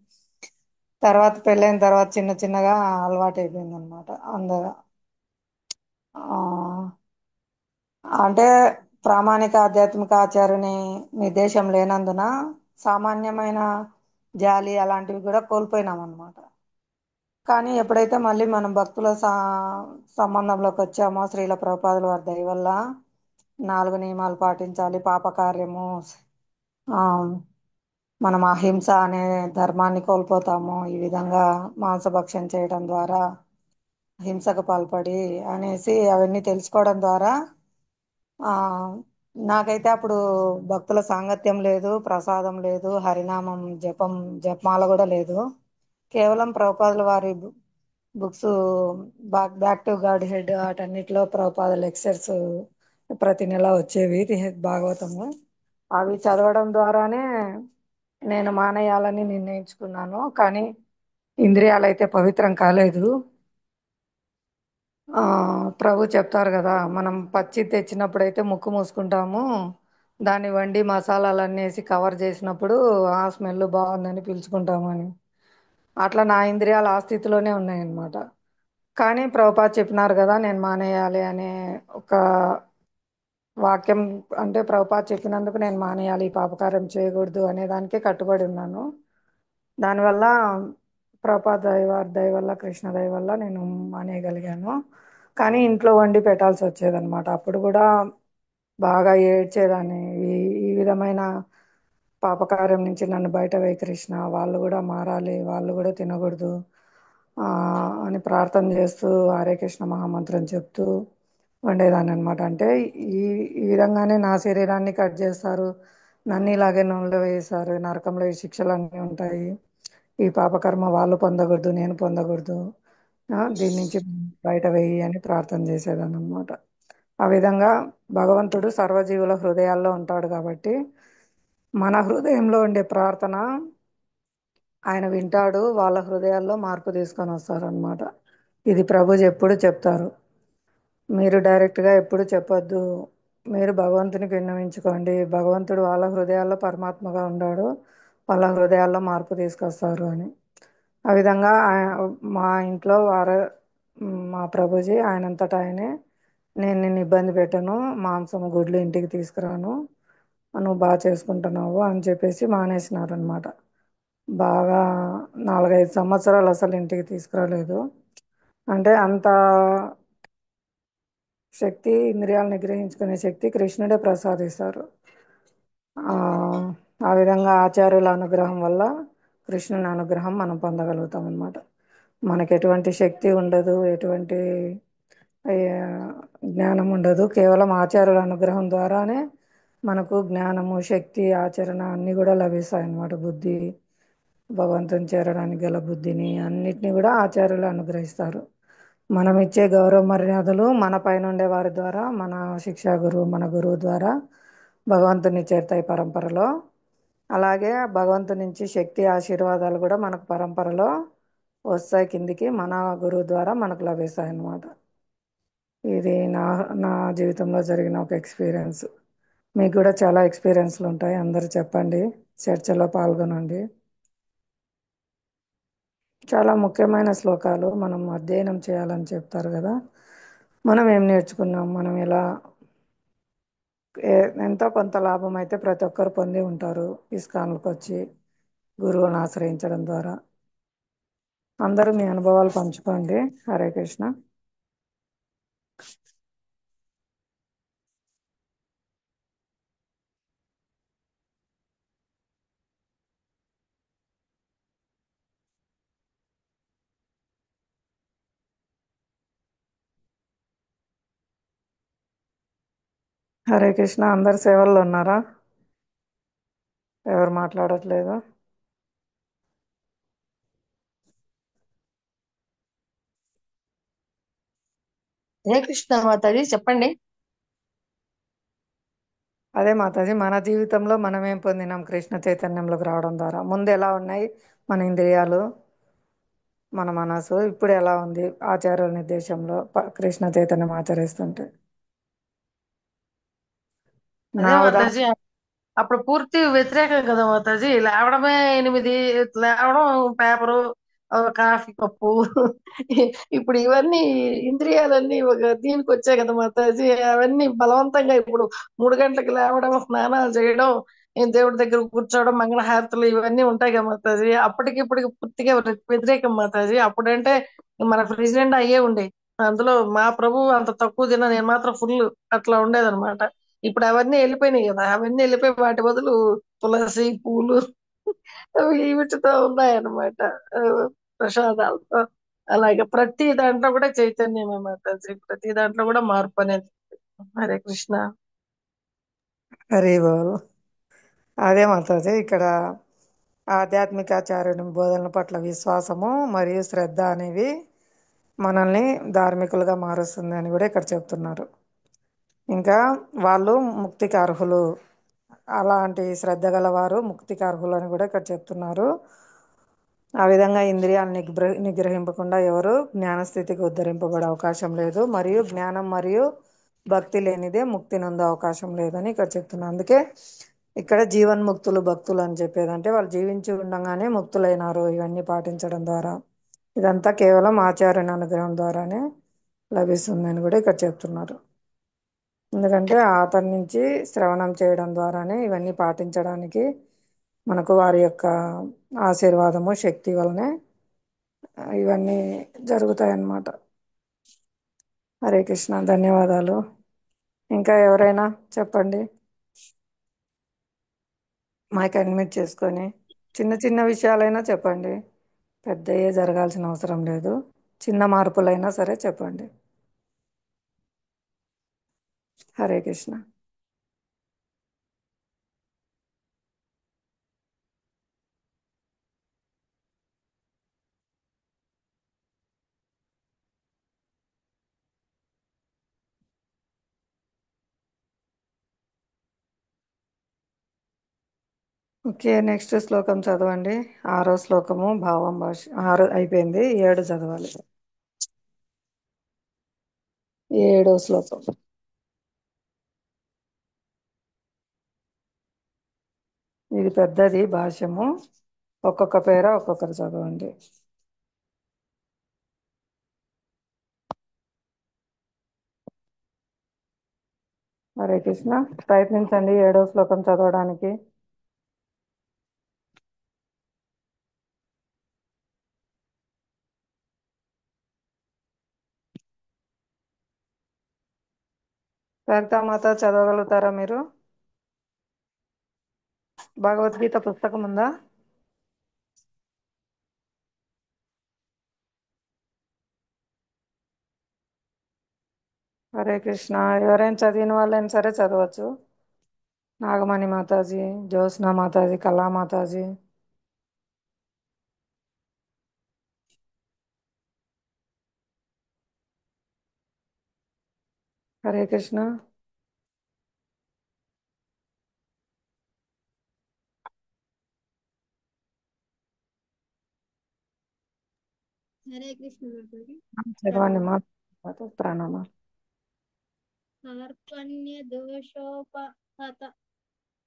తర్వాత పెళ్ళైన తర్వాత చిన్న చిన్నగా అలవాటు అయిపోయింది అనమాట. అంటే ప్రామాణిక ఆధ్యాత్మిక ఆచార్యుని నిర్దేశం లేనందున సామాన్యమైన జాలి అలాంటివి కూడా కోల్పోయినాం అనమాట. కానీ ఎప్పుడైతే మళ్ళీ మనం భక్తుల సంబంధంలోకి వచ్చామో, శ్రీల ప్రభుపాదుల వారి దయ వల్ల 4 నియమాలు పాటించాలి, పాపకార్యము, మనం అహింస అనే ధర్మాన్ని కోల్పోతాము, ఈ విధంగా మాంసభక్షణ చేయడం ద్వారా హింసకు పాల్పడి అనేసి అవన్నీ తెలుసుకోవడం ద్వారా నాకైతే అప్పుడు భక్తుల సాంగత్యం లేదు, ప్రసాదం లేదు, హరినామం జపమాల కూడా లేదు. కేవలం ప్రభుపాదుల వారి books back to Godhead వాటన్నిటిలో ప్రభుపాద లెక్చర్స్ ప్రతి నెల వచ్చేవి భాగవతము. అవి చదవడం ద్వారానే నేను మానేయాలని నిర్ణయించుకున్నాను. కానీ ఇంద్రియాలు అయితే పవిత్రం కాలేదు. ఆ, ప్రభు చెప్తారు కదా, మనం పచ్చి తెచ్చినప్పుడైతే ముక్కు మూసుకుంటాము, దాన్ని వండి మసాలాలన్నీ వేసి కవర్ చేసినప్పుడు ఆ స్మెల్ బాగుందని పీల్చుకుంటామని. అట్లా నా ఇంద్రియాలు ఆ స్థితిలోనే ఉన్నాయన్నమాట. కానీ ప్రభుపాద చెప్పినారు కదా, నేను మానేయాలి అనే ఒక వాక్యం, అంటే ప్రభుపాద చెప్పినందుకు నేను మానేయాలి, ఈ పాపకార్యం చేయకూడదు అనే దానికే కట్టుబడి ఉన్నాను. దానివల్ల ప్రభుపాద దయ వల్ల, కృష్ణ దయ వల్ల నేను మానేయగలిగాను. కానీ ఇంట్లో వండి పెట్టాల్సి వచ్చేదన్నమాట. అప్పుడు కూడా బాగా ఏడ్చేదాన్ని. ఈ ఈ విధమైన పాపకార్యం నుంచి నన్ను బయట వేయి కృష్ణ, వాళ్ళు కూడా మారాలి, వాళ్ళు కూడా తినకూడదు ఆ, అని ప్రార్థన చేస్తూ హరే కృష్ణ మహామంత్రం చెప్తూ ఉండేదాన్ని అనమాట. అంటే ఈ ఈ విధంగానే నా శరీరాన్ని కట్ చేస్తారు, నన్ను ఇలాగే నూనెలో వేస్తారు, నరకంలో ఈ శిక్షలు అన్నీ ఉంటాయి, ఈ పాపకర్మ వాళ్ళు పొందకూడదు, నేను పొందకూడదు, దీని నుంచి బయట వేయి అని ప్రార్థన చేసేదాన్ని అనమాట. ఆ విధంగా భగవంతుడు సర్వజీవుల హృదయాల్లో ఉంటాడు కాబట్టి మన హృదయంలో ఉండే ప్రార్థన ఆయన వింటాడు, వాళ్ళ హృదయాల్లో మార్పు తీసుకొని వస్తారు అనమాట. ఇది ప్రభుజీ ఎప్పుడు చెప్తారు. మీరు డైరెక్ట్గా ఎప్పుడు చెప్పొద్దు, మీరు భగవంతునికి విన్నవించుకోండి, భగవంతుడు వాళ్ళ హృదయాల్లో పరమాత్మగా ఉన్నాడు, వాళ్ళ హృదయాల్లో మార్పు తీసుకొస్తారు అని. ఆ విధంగా మా ఇంట్లో మా ప్రభుజీ ఆయనంతటా ఆయనే, నేను నిన్ను ఇబ్బంది పెట్టను, మాంసం గుడ్లు ఇంటికి తీసుకురాను, నువ్వు బాగా చేసుకుంటున్నావు అని చెప్పేసి మానేసినారు అనమాట. బాగా 4-5 సంవత్సరాలు అసలు ఇంటికి తీసుకురాలేదు. అంటే అంత శక్తి, ఇంద్రియాలను నిగ్రహించుకునే శక్తి కృష్ణుడే ప్రసాదిస్తారు. ఆ ఆ విధంగా ఆచార్యుల అనుగ్రహం వల్ల కృష్ణుని అనుగ్రహం మనం పొందగలుగుతాం అన్నమాట. మనకి ఎటువంటి శక్తి ఉండదు, ఎటువంటి ఆ, జ్ఞానం ఉండదు, కేవలం ఆచార్యుల అనుగ్రహం ద్వారానే మనకు జ్ఞానము, శక్తి, ఆచరణ అన్నీ కూడా లభిస్తాయి అన్నమాట. బుద్ధి, భగవంతుని చేరడానికి గల బుద్ధిని అన్నిటిని కూడా ఆచార్యులు అనుగ్రహిస్తారు. మనం ఇచ్చే గౌరవ మర్యాదలు మన పైన ఉండే వారి ద్వారా, మన శిక్షా గురువు, మన గురువు ద్వారా భగవంతుని చేరుతాయి పరంపరలో. అలాగే భగవంతుని నుంచి శక్తి, ఆశీర్వాదాలు కూడా మనకు పరంపరలో వస్తాయి కిందికి, మన గురువు ద్వారా మనకు లభిస్తాయి అన్నమాట. ఇది నా నా జీవితంలో జరిగిన ఒక ఎక్స్పీరియన్స్. మీకు కూడా చాలా ఎక్స్పీరియన్స్లు ఉంటాయి, అందరూ చెప్పండి, చర్చలో పాల్గొనండి. చాలా ముఖ్యమైన శ్లోకాలు మనం అధ్యయనం చేయాలని చెప్తారు కదా. మనం ఏం నేర్చుకున్నాం, మనం ఎలా ఎంతో కొంత లాభం అయితే ప్రతి ఒక్కరు పొంది ఉంటారు ఇస్కాన్లకు వచ్చి గురువుని ఆశ్రయించడం ద్వారా. అందరూ మీ అనుభవాలు పంచుకోండి. హరే కృష్ణ. హరే కృష్ణ. అందరు సేవల్లో ఉన్నారా? ఎవరు మాట్లాడట్లేదు? హరే కృష్ణ మాతాజీ చెప్పండి. అదే మాతాజీ, మన జీవితంలో మనం ఏం పొందినాం కృష్ణ చైతన్యంలోకి రావడం ద్వారా? ముందు ఎలా ఉన్నాయి మన ఇంద్రియాలు, మన మనసు, ఇప్పుడు ఎలా ఉంది ఆచార్యుల నిర్దేశంలో కృష్ణ చైతన్యం ఆచరిస్తుంటే? నా అదే మాతాజీ, ఉదాహరణ అప్పుడు పూర్తి వ్యతిరేకం కదా మాతాజీ. లేవడమే 8, లేవడం, పేపరు, కాఫీ కప్పు. ఇప్పుడు ఇవన్నీ ఇంద్రియాలన్నీ ఒక దీనికి వచ్చాయి కదా మాతాజీ. అవన్నీ బలవంతంగా ఇప్పుడు 3 గంటలకు లేవడం, స్నానాలు చేయడం, దేవుడి దగ్గర కూర్చోవడం, మంగళహారతులు ఇవన్నీ ఉంటాయి కదా మాతాజీ. అప్పటికి ఇప్పటికి పూర్తిగా వ్యతిరేకం మాతాజీ. అప్పుడంటే మన ప్రెసిడెంట్ అయ్యే ఉండే, అందులో మా ప్రభు అంత తక్కువ తిన, నేను మాత్రం ఫుల్ అట్లా ఉండేదన్నమాట. ఇప్పుడు అవన్నీ వెళ్ళిపోయినాయి కదా. అవన్నీ వెళ్ళిపోయి వాటి బదులు తులసి పూలు అవి వీటితో ఉన్నాయన్నమాట. ఆ, ప్రసాదాలతో. అలాగే ప్రతి దాంట్లో కూడా చైతన్యమే మాతాజీ, ప్రతి దాంట్లో కూడా మార్పు అనేది. హరే కృష్ణ. హరి బోల్. అదే మాతాజీ, ఇక్కడ ఆధ్యాత్మికాచార్యుని బోధనల పట్ల విశ్వాసము మరియు శ్రద్ధ అనేవి మనల్ని ధార్మికులుగా మారుస్తుంది అని కూడా ఇక్కడ చెప్తున్నారు. ఇంకా వాళ్ళు ముక్తికి అర్హులు అలాంటి శ్రద్ధ గలవారు ముక్తికి అర్హులని కూడా ఇక్కడ చెప్తున్నారు. ఆ విధంగా ఇంద్రియాలను నిగ్రహింపకుండా ఎవరు జ్ఞానస్థితికి ఉద్ధరింపబడే అవకాశం లేదు, మరియు జ్ఞానం మరియు భక్తి లేనిదే ముక్తి నందు అవకాశం లేదని ఇక్కడ చెప్తున్నారు. అందుకే ఇక్కడ జీవన్ముక్తులు భక్తులు అని చెప్పేది, అంటే వాళ్ళు జీవించి ఉండగానే ముక్తులైనారు ఇవన్నీ పాటించడం ద్వారా. ఇదంతా కేవలం ఆచార్యుని అనుగ్రహం ద్వారానే లభిస్తుందని కూడా ఇక్కడ చెప్తున్నారు. ఎందుకంటే అతని నుంచి శ్రవణం చేయడం ద్వారానే ఇవన్నీ పాటించడానికి మనకు వారి యొక్క ఆశీర్వాదము శక్తి వలనే ఇవన్నీ జరుగుతాయన్నమాట. హరే కృష్ణ, ధన్యవాదాలు. ఇంకా ఎవరైనా చెప్పండి, మైక్ అడ్మిట్ చేసుకొని. చిన్న చిన్న విషయాలైనా చెప్పండి, పెద్దయే జరగాల్సిన అవసరం లేదు, చిన్న మార్పులైనా సరే చెప్పండి. హరే కృష్ణ. ఓకే, నెక్స్ట్ శ్లోకం చదవండి. 6వ శ్లోకము భావం భాష. 6 అయిపోయింది, 7 చదవాలి. 7వ శ్లోకం. ఇది పెద్దది భాష్యము, ఒక్కొక్క పేర ఒక్కొక్కరు చదవండి. హరే కృష్ణ, ప్రయత్నించండి 7వ శ్లోకం చదవడానికి. సరితామాత చదవగలుగుతారా మీరు? భగవద్గీత పుస్తకం ఉందా? హరే కృష్ణ, ఎవరైనా చదివిన వాళ్ళైనా సరే చదవచ్చు. నాగమణి మాతాజీ, జ్యోత్స్నా మాతాజీ, కళా మాతాజీ. హరే కృష్ణ. హరే కృష్ణ మాతాజీ. చదవండి మా ప్రణామం.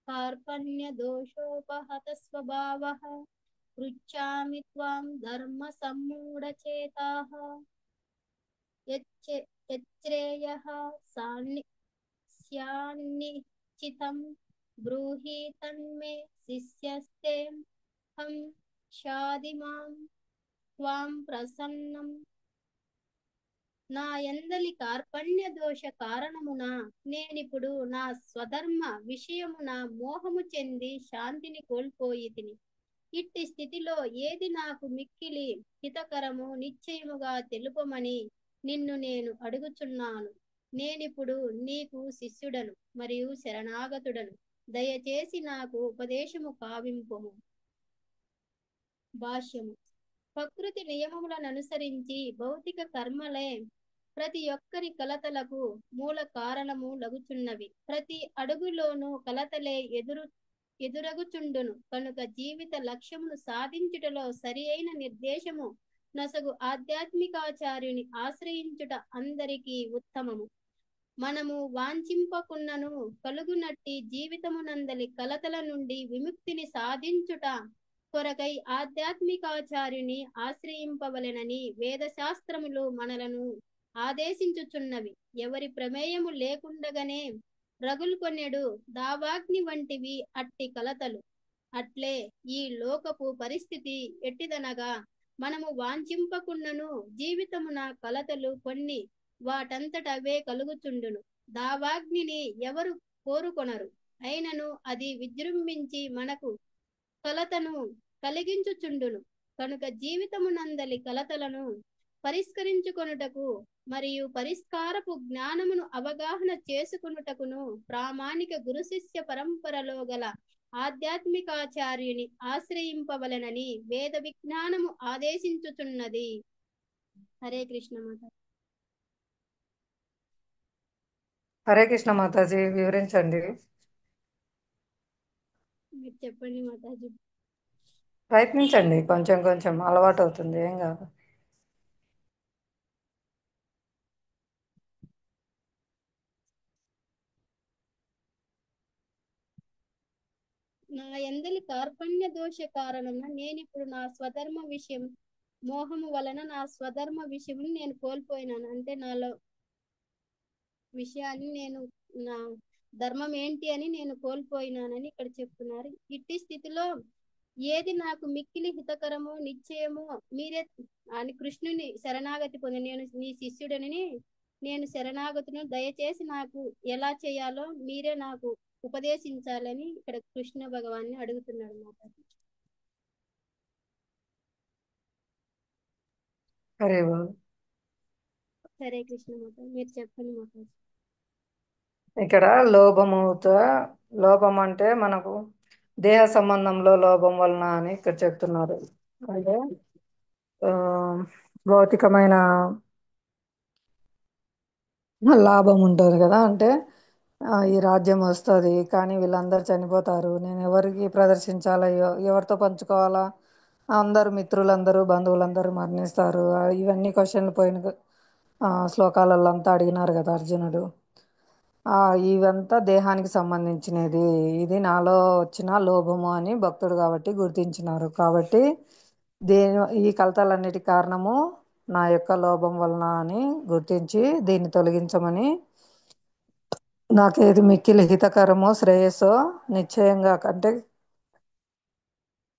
కార్పణ్యదోషోపహత స్వభావః పృచ్ఛామి త్వాం ధర్మ సమ్మూఢచేతాః యచ్చేయః స్యాన్నిశ్చితం బ్రూహి తన్మే శిష్యస్తేహం షాదిమాం త్వాం ప్రసన్నం. నా యందలి కార్పణ్య దోష కారణమున నేనిప్పుడు నా స్వధర్మ విషయమున మోహము చెంది శాంతిని కోల్పోయి తిని. ఇట్టి స్థితిలో ఏది నాకు మిక్కిలి హితకరము నిశ్చయముగా తెలుపమని నిన్ను నేను అడుగుచున్నాను. నేనిప్పుడు నీకు శిష్యుడను మరియు శరణాగతుడను, దయచేసి నాకు ఉపదేశము కావింపుము. భాష్యము. ప్రకృతి నియమములను అనుసరించి భౌతిక కర్మలే ప్రతి ఒక్కరి కలతలకు మూల కారణము లగుచున్నవి. ప్రతి అడుగులోనూ కలతలే ఎదురగుచుండును కనుక జీవిత లక్ష్యమును సాధించుటలో సరి అయిన నిర్దేశము నసగు ఆధ్యాత్మికాచార్యుని ఆశ్రయించుట అందరికీ ఉత్తమము. మనము వాంఛింపకున్నను కలుగునట్టి జీవితమునందలి కలతల నుండి విముక్తిని సాధించుట కొరకై ఆధ్యాత్మికాచార్యుని ఆశ్రయింపవలెనని వేదశాస్త్రములు మనలను ఆదేశించుచున్నవి. ఎవరి ప్రమేయము లేకుండగానే రగులుకొనెడు దావాగ్ని వంటివి అట్టి కలతలు. అట్లే ఈ లోకపు పరిస్థితి ఎట్టిదనగా, మనము వాంఛింపకున్నను జీవితమున కలతలు కొన్ని వాటంతటవే కలుగుచుండును. దావాగ్నిని ఎవరు కోరుకొనరు, అయినను అది విజృంభించి మనకు కలతను కలిగించుచుండును. కనుక జీవితమునందలి కలతలను పరిష్కరించుకొనుటకు మరియు పరిష్కారపు జ్ఞానమును అవగాహన చేసుకొనుటకును ప్రామాణిక గురు శిష్య పరంపరలో గల ఆధ్యాత్మికాచార్యుని ఆశ్రయింపవలెనని వేద విజ్ఞానము ఆదేశించుచున్నది. హరే కృష్ణ మాత. హరే కృష్ణ మాతాజీ, వివరించండి. మీరు చెప్పండి మాతాజీ. ప్రయత్నించండి, కొంచెం కొంచెం అలవాటు అవుతుంది, ఏం కాదు. నా యందలి కార్పణ్య దోష కారణమున నేనిప్పుడు నా స్వధర్మ విషయం మోహము వలన నా స్వధర్మ విషయం నేను కోల్పోయినాను. అంటే నాలో విషయాన్ని నేను, నా ధర్మం ఏంటి అని నేను కోల్పోయినానని ఇక్కడ చెప్తున్నారు. ఇట్టి స్థితిలో ఏది నాకు మిక్కిలి హితకరమో నిశ్చయమో మీరే అని కృష్ణుని శరణాగతి పొంది, నేను నీ శిష్యుడని నేను శరణాగతును, దయచేసి నాకు ఎలా చేయాలో మీరే నాకు ఉపదేశించాలని ఇక్కడ కృష్ణ భగవాన్ని అడుగుతున్నాడు మాట. హరే బాబు. సరే కృష్ణ మాట, మీరు చెప్పండి మాట. ఇక్కడ లోభముతో, లోభం అంటే మనకు దేహ సంబంధంలో లోభం వలన అని ఇక్కడ చెప్తున్నారు. అంటే ఆ, భౌతికమైన లాభం ఉంటుంది కదా, అంటే ఈ రాజ్యం వస్తుంది కానీ వీళ్ళందరూ చనిపోతారు, నేను ఎవరికి ప్రదర్శించాలా, ఎవరితో పంచుకోవాలా, అందరు మిత్రులందరూ బంధువులందరూ మరణిస్తారు. ఇవన్నీ క్వశ్చన్లు పోయిన శ్లోకాలలో అంతా అడిగినారు కదా అర్జునుడు. ఇవంతా దేహానికి సంబంధించినది, ఇది నాలో వచ్చిన లోభము అని భక్తుడు కాబట్టి గుర్తించినారు. కాబట్టి ఈ కలతలన్నిటి కారణము నా యొక్క లోభం వలన అని గుర్తించి దీన్ని తొలగించమని, నాకేది మిక్కిలి హితకరమో శ్రేయస్సో నిశ్చయంగా, అంటే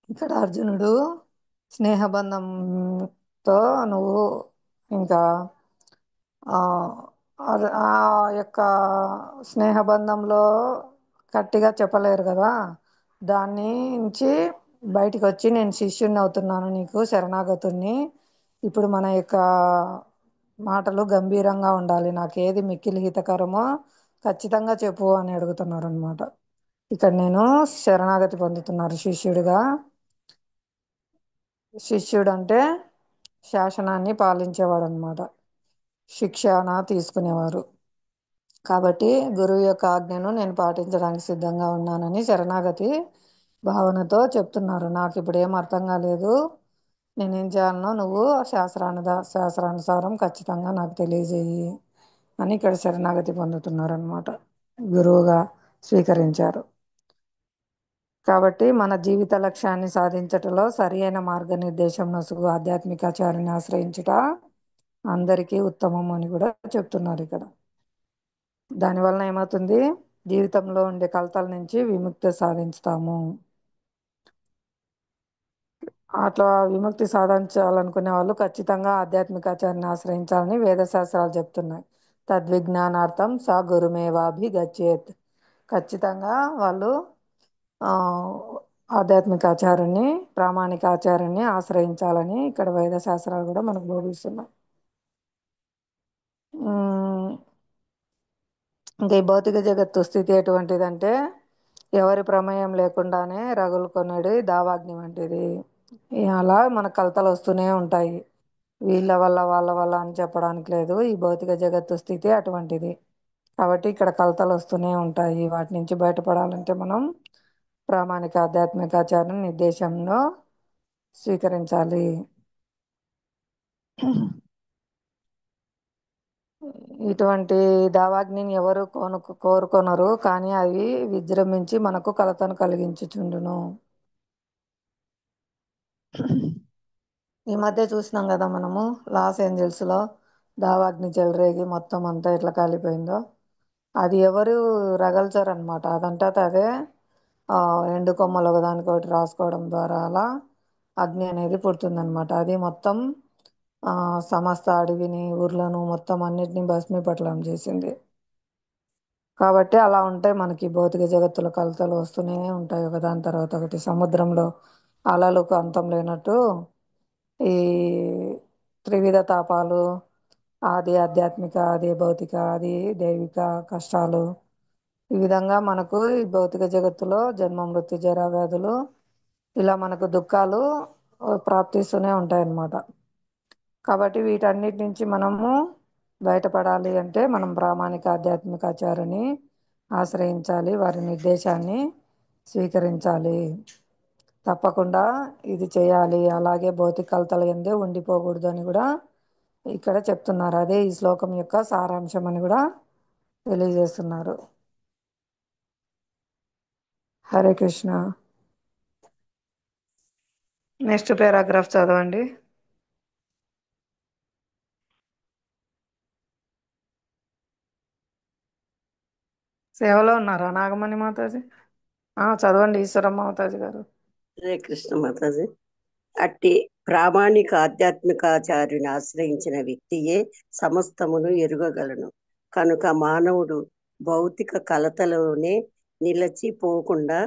ఇక్కడ అర్జునుడు స్నేహబంధంతో నువ్వు ఇంకా ఆ ఆ యొక్క స్నేహబంధంలో గట్టిగా చెప్పలేరు కదా, దాని నుంచి బయటికి వచ్చి నేను శిష్యుని అవుతున్నాను, నీకు శరణాగతుణ్ణి, ఇప్పుడు మన యొక్క మాటలు గంభీరంగా ఉండాలి, నాకు ఏది మిక్కిలి హితకరమో ఖచ్చితంగా చెప్పు అని అడుగుతున్నారు అనమాట. ఇక్కడ నేను శరణాగతి పొందుతున్నారు శిష్యుడిగా. శిష్యుడు అంటే శాసనాన్ని పాలించేవాడు అనమాట, శిక్షణ తీసుకునేవారు. కాబట్టి గురువు యొక్క ఆజ్ఞను నేను పాటించడానికి సిద్ధంగా ఉన్నానని శరణాగతి భావనతో చెప్తున్నారు. నాకు ఇప్పుడు ఏం అర్థం కాలేదు, నేనేం చేయాలనో నువ్వు శాస్త్రానుసారం ఖచ్చితంగా నాకు తెలియజేయి అని ఇక్కడ శరణాగతి పొందుతున్నారు అనమాట, గురువుగా స్వీకరించారు. కాబట్టి మన జీవిత లక్ష్యాన్ని సాధించటంలో సరి అయిన మార్గనిర్దేశం నసుగు ఆధ్యాత్మికాచార్యని ఆశ్రయించుట అందరికీ ఉత్తమం అని కూడా చెప్తున్నారు ఇక్కడ. దానివలన ఏమవుతుంది, జీవితంలో ఉండే కలతల నుంచి విముక్తి సాధిస్తాము. అట్లా విముక్తి సాధించాలనుకునే వాళ్ళు ఖచ్చితంగా ఆధ్యాత్మికాచార్యని ఆశ్రయించాలని వేదశాస్త్రాలు చెప్తున్నాయి. తద్విజ్ఞానార్థం స గురుమేవాభిగచ్చేత్. ఖచ్చితంగా వాళ్ళు ఆధ్యాత్మికాచార్యుని, ప్రామాణిక ఆచార్యుని ఆశ్రయించాలని ఇక్కడ వేదశాస్త్రాలు కూడా మనకు బోధిస్తున్నాయి. ఇంకా ఈ భౌతిక జగత్తు స్థితి ఎటువంటిదంటే ఎవరి ప్రమేయం లేకుండానే రగులుకొనేది దావాగ్ని వంటిది. అలా మన కలతలు వస్తూనే ఉంటాయి, వీళ్ళ వల్ల వాళ్ళ వల్ల అని చెప్పడానికి లేదు. ఈ భౌతిక జగత్తు స్థితి అటువంటిది. కాబట్టి ఇక్కడ కలతలు వస్తూనే ఉంటాయి. వాటి నుంచి బయటపడాలంటే మనం ప్రామాణిక ఆధ్యాత్మికాచార్య నిర్దేశంలో స్వీకరించాలి. ఇటువంటి దావాగ్నిని ఎవరు కోరుకొనరు, కానీ అవి విజృంభించి మనకు కలతను కలిగించుచుండును. ఈ మధ్య చూసినాం కదా మనము, లాస్ ఏంజల్స్లో దావాగ్ని చెలరేగి మొత్తం అంతా ఎట్లా కాలిపోయిందో. అది ఎవరు రగల్చారనమాట, అదంతా అదే ఎండు కొమ్మలు ఒకదానికొకటి రాసుకోవడం ద్వారా అలా అగ్ని అనేది పుడుతుందనమాట. అది మొత్తం సమస్త అడవిని, ఊర్లను మొత్తం అన్నిటిని భస్మీపటలం చేసింది. కాబట్టి అలా ఉంటాయి మనకి భౌతిక జగత్తులో కలతలు వస్తూనే ఉంటాయి ఒకదాని తర్వాత ఒకటి. సముద్రంలో అలలకు అంతం లేనట్టు ఈ త్రివిధ తాపాలు, ఆది ఆధ్యాత్మిక, ఆది భౌతిక, ఆది దైవిక కష్టాలు, ఈ విధంగా మనకు ఈ భౌతిక జగత్తులో జన్మ మృత్యు జరా వ్యాధులు, ఇలా మనకు దుఃఖాలు ప్రాప్తిస్తూనే ఉంటాయి అన్నమాట. కాబట్టి వీటన్నిటి నుంచి మనము బయటపడాలి అంటే మనం ప్రామాణిక ఆధ్యాత్మికాచార్యుని ఆశ్రయించాలి, వారి నిర్దేశాన్ని స్వీకరించాలి. తప్పకుండా ఇది చేయాలి. అలాగే భౌతిక కలతల ఎందే ఉండిపోకూడదు అని కూడా ఇక్కడ చెప్తున్నారు. అదే ఈ శ్లోకం యొక్క సారాంశం అని కూడా తెలియజేస్తున్నారు. హరే కృష్ణ. నెక్స్ట్ పారాగ్రాఫ్ చదవండి. సేవలో ఉన్నారా నాగమణి మాతాజీ? చదవండి ఈశ్వరమ్మ మాతాజీ గారు. హరే కృష్ణ మాతాజీ. అట్టి ప్రామాణిక ఆధ్యాత్మికాచార్యుని ఆశ్రయించిన వ్యక్తియే సమస్తమును ఎరుగగలను. కనుక మానవుడు భౌతిక కలతలోనే నిలచిపోకుండా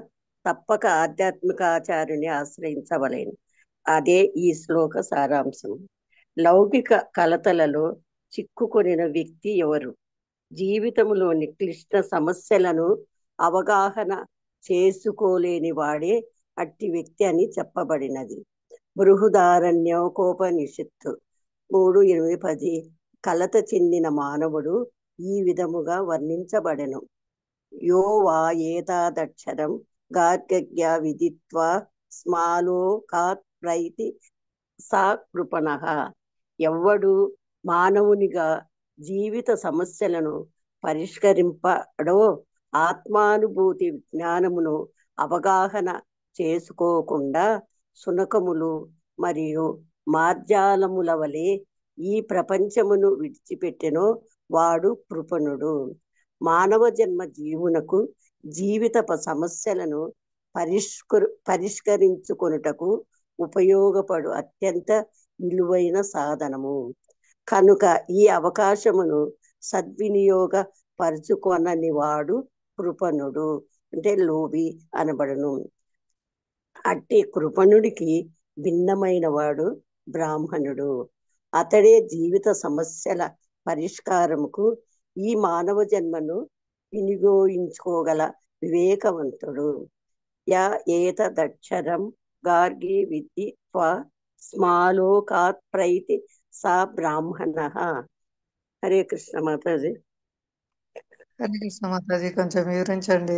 తప్పక ఆధ్యాత్మికాచార్యుని ఆశ్రయించవలేను. అదే ఈ శ్లోక సారాంశం. లౌకిక కలతలలో చిక్కుకొనిన వ్యక్తి ఎవరు? జీవితంలోని క్లిష్ట సమస్యలను అవగాహన చేసుకోలేని వాడే అట్టి వ్యక్తి అని చెప్పబడినది. బృహదారణ్యకోపనిషత్తు 3:8-10 కలత చెందిన మానవుడు ఈ విధముగా వర్ణించబడెను. యో వా ఏతాదక్షరం గార్గ్య విదిత్వా స్మాలోకాత్ ప్రైతి సా కృపణః. ఎవ్వడు మానవునిగా జీవిత సమస్యలను పరిష్కరింపడో ఆత్మానుభూతి జ్ఞానమును అవగాహన చేసుకోకుండా శునకములు మరియు మార్జాలముల వలె ఈ ప్రపంచమును విడిచిపెట్టెనో వాడు కృపణుడు. మానవ జన్మ జీవునకు జీవిత సమస్యలను పరిష్కరించుకొనుటకు ఉపయోగపడు అత్యంత విలువైన సాధనము. కనుక ఈ అవకాశమును సద్వినియోగ పరుచుకొనని వాడు కృపణుడు, అంటే లోబి అనబడును. అట్టి కృపణుడికి భిన్నమైన వాడు బ్రాహ్మణుడు. అతడే జీవిత సమస్యల పరిష్కారముకు ఈ మానవ జన్మను వినియోగించుకోగల వివేకవంతుడు. యా ఏతదక్షరం గార్గి విదిత్వా స్మాలోకాత్ ప్రైతి సా బ్రాహ్మణః. హరే కృష్ణ మాతాజీ. హరే కృష్ణ మాతాజీ, కొంచెం వివరించండి.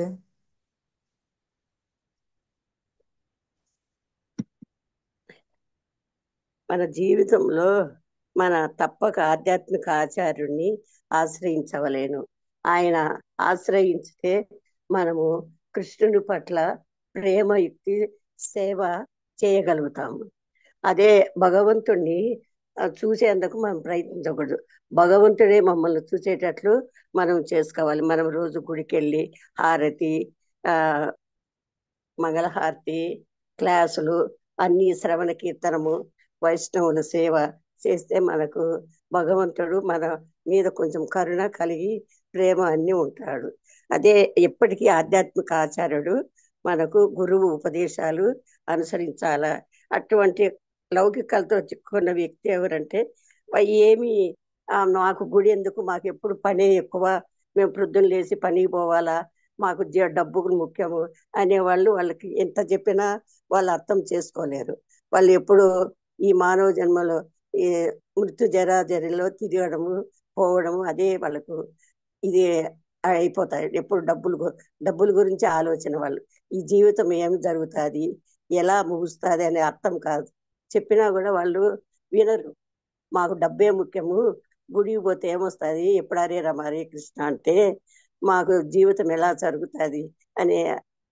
మన జీవితంలో మన తప్పక ఆధ్యాత్మిక ఆచార్యుణ్ణి ఆశ్రయించవలేను. ఆయన ఆశ్రయించితే మనము కృష్ణుడి పట్ల ప్రేమయుక్తి సేవ చేయగలుగుతాము. అదే భగవంతుణ్ణి చూసేందుకు మనం ప్రయత్నించకూడదు. భగవంతుడే మమ్మల్ని చూసేటట్లు మనం చేసుకోవాలి. మనం రోజు గుడికి వెళ్ళి హారతి, మంగళహారతి, క్లాసులు, అన్ని శ్రవణ కీర్తనము, వైష్ణవుల సేవ చేస్తే మనకు భగవంతుడు మన మీద కొంచెం కరుణ కలిగి ప్రేమ అన్ని ఉంటాడు. అదే ఎప్పటికీ ఆధ్యాత్మిక ఆచార్యుడు మనకు గురువు ఉపదేశాలు అనుసరించాల. అటువంటి లౌకికలతో చిక్కుకున్న వ్యక్తి ఎవరంటే ఏమి నాకు గుడి ఎందుకు, మాకు ఎప్పుడు పనే ఎక్కువ, మేము ప్రొద్దున లేచి పనికి పోవాలా, మాకు డబ్బులు ముఖ్యము అనేవాళ్ళు వాళ్ళకి ఎంత చెప్పినా వాళ్ళు అర్థం చేసుకోలేరు. వాళ్ళు ఎప్పుడు ఈ మానవ జన్మలో ఈ మృత్యు జరాజరిలో తిరగడము పోవడము అదే వాళ్ళకు ఇది అయిపోతాయి. ఎప్పుడు డబ్బుల గురించి ఆలోచన. వాళ్ళు ఈ జీవితం ఏం జరుగుతుంది, ఎలా ముగుస్తుంది అనే అర్థం కాదు. చెప్పినా కూడా వాళ్ళు వినరు. మాకు డబ్బే ముఖ్యము, గుడికి పోతే ఏమొస్తుంది, ఎప్పుడు హరే రామ హరే కృష్ణ అంటే మాకు జీవితం ఎలా జరుగుతుంది అనే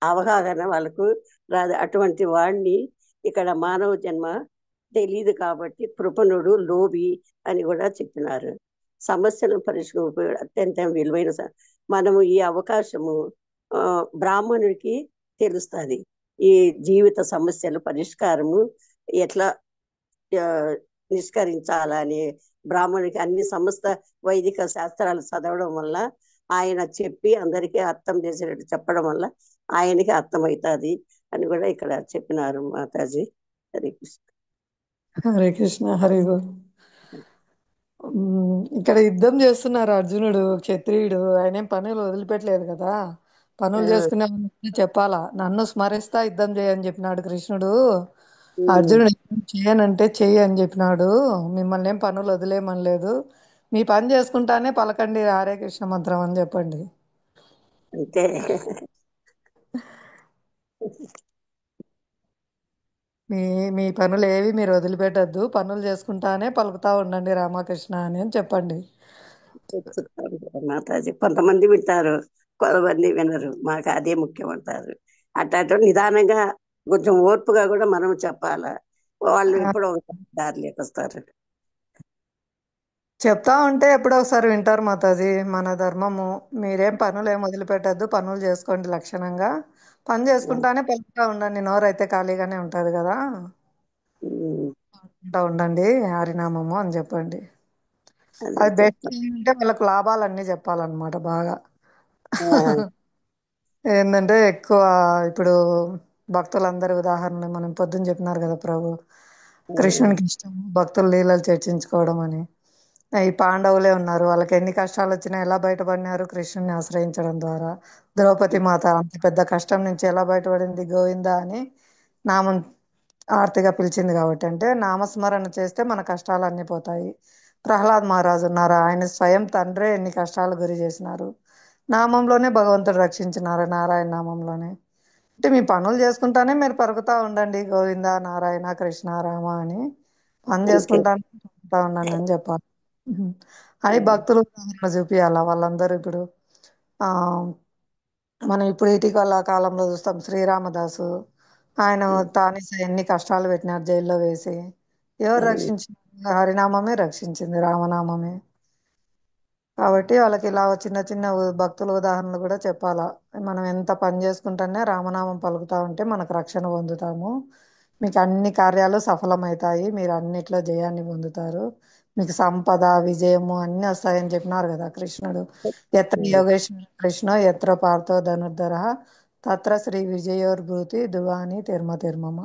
అవగాహన వాళ్ళకు రాదు. అటువంటి వాడిని ఇక్కడ మానవ జన్మ తెలియదు కాబట్టి కృపణుడు లోబి అని కూడా చెప్పినారు. సమస్యను పరిష్కరించే అత్యంత విలువైన మనము ఈ అవకాశము బ్రాహ్మణుడికి తెలుస్తుంది. ఈ జీవిత సమస్యలు పరిష్కారము ఎట్లా నిష్కరించాలని బ్రాహ్మణుడికి అన్ని సమస్త వైదిక శాస్త్రాలు చదవడం వల్ల, ఆయన చెప్పి అందరికీ అర్థం చేసేటట్టు చెప్పడం వల్ల ఆయనకి అర్థమవుతుంది అని కూడా ఇక్కడ చెప్పినారు మాతాజీ. హరే కృష్ణ. హరే కృష్ణ. హరి బోల్. ఇక్కడ యుద్ధం చేస్తున్నారు అర్జునుడు, క్షత్రియుడు. ఆయన ఏం పనులు వదిలిపెట్టలేదు కదా, పనులు చేసుకునే వాళ్ళకి చెప్పాలా. నన్ను స్మరిస్తా యుద్ధం చేయని చెప్పినాడు కృష్ణుడు. అర్జునుడు యుద్ధం చేయనంటే చెయ్యి అని చెప్పినాడు. మిమ్మల్ని ఏం పనులు వదిలేయమనలేదు. మీ పని చేసుకుంటానే పలకండి హరే కృష్ణ మంత్రం అని చెప్పండి. అంతే. మీ మీ పనులు ఏవి మీరు వదిలిపెట్టద్దు, పనులు చేసుకుంటానే పలుకుతా ఉండండి రామకృష్ణ అని చెప్పండి. చెప్తారు కదా మాతాజీ. కొంతమంది వింటారు, కొంతమంది వినరు. మాకు అదే ముఖ్యం అంటారు. అట్లా నిదానంగా కొంచెం ఓర్పుగా కూడా మనం చెప్పాలా. వాళ్ళు ఆ, ఎప్పుడో ఒకసారి దారిలోకి వస్తారు. చెప్తా ఉంటే ఎప్పుడో ఒకసారి వింటారు మాతాజీ. మన ధర్మము. మీరేం పనులు ఏం వదిలిపెట్టద్దు, పనులు చేసుకోండి లక్షణంగా. పని చేసుకుంటానే పలుకుతా ఉండండి, నోరైతే ఖాళీగానే ఉంటది కదా. ఉమ్, ఉంటా ఉండండి హరినామము అని చెప్పండి. అదే అది బెస్ట్ చెప్తా. ఏంటంటే వాళ్ళకి లాభాలన్నీ చెప్పాలన్నమాట బాగా. ఆ, ఏంటంటే ఎక్కువ ఇప్పుడు భక్తులందరి ఉదాహరణ మనం పొద్దున్న చెప్పినారు కదా ప్రభు. ఆ, కృష్ణునికి ఇష్టం భక్తులు లీలలు చర్చించుకోవడం అని. ఈ పాండవులే ఉన్నారు, వాళ్ళకి ఎన్ని కష్టాలు వచ్చినా ఎలా బయటపడినారు? కృష్ణుని ఆశ్రయించడం ద్వారా. ద్రౌపది మాత అంత పెద్ద కష్టం నుంచి ఎలా బయటపడింది? గోవిందా అని నామం ఆర్తిగా పిలిచింది కాబట్టి. అంటే నామస్మరణ చేస్తే మన కష్టాలు అన్నీ పోతాయి. ప్రహ్లాద్ మహారాజు ఉన్నారు, ఆయన స్వయం తండ్రే ఎన్ని కష్టాలు గురి చేసినారు. నామంలోనే భగవంతుడు రక్షించినారు, నారాయణ నామంలోనే. అంటే మీ పనులు చేసుకుంటానే మీరు పరుగుతా ఉండండి గోవింద నారాయణ కృష్ణ రామ అని. పని అంతే. చేసుకుంటానే పరుగుతా ఉండండి అని చెప్పాలి. ఉహు. అని ఆ, భక్తులు ఉదాహరణ చూపియాల వాళ్ళందరూ. ఇప్పుడు ఆ మనం ఇప్పుడు ఇటీవల కాలంలో చూస్తాం శ్రీరామదాసు. ఆయన తానే ఎన్ని కష్టాలు పెట్టినారు జైల్లో వేసి. ఎవరు రక్షించింది? హరినామమే రక్షించింది, రామనామమే. కాబట్టి వాళ్ళకి ఇలా చిన్న చిన్న భక్తుల ఉదాహరణలు కూడా చెప్పాలా. మనం ఎంత పని చేసుకుంటానే రామనామం పలుకుతా ఉంటే మనకు రక్షణ పొందుతాము. మీకు అన్ని కార్యాలు సఫలమవుతాయి, మీరు అన్నిట్లో జయాన్ని పొందుతారు. మీకు సంపద విజయము అన్ని వస్తాయని చెప్పినారు కదా కృష్ణుడు. ఎత్ర యోగేశ్వర కృష్ణ ఎత్ర పార్థో ధనుర్ధర తత్ర శ్రీ విజయోర్భూతి దువాని తిర్మ తిర్మమ.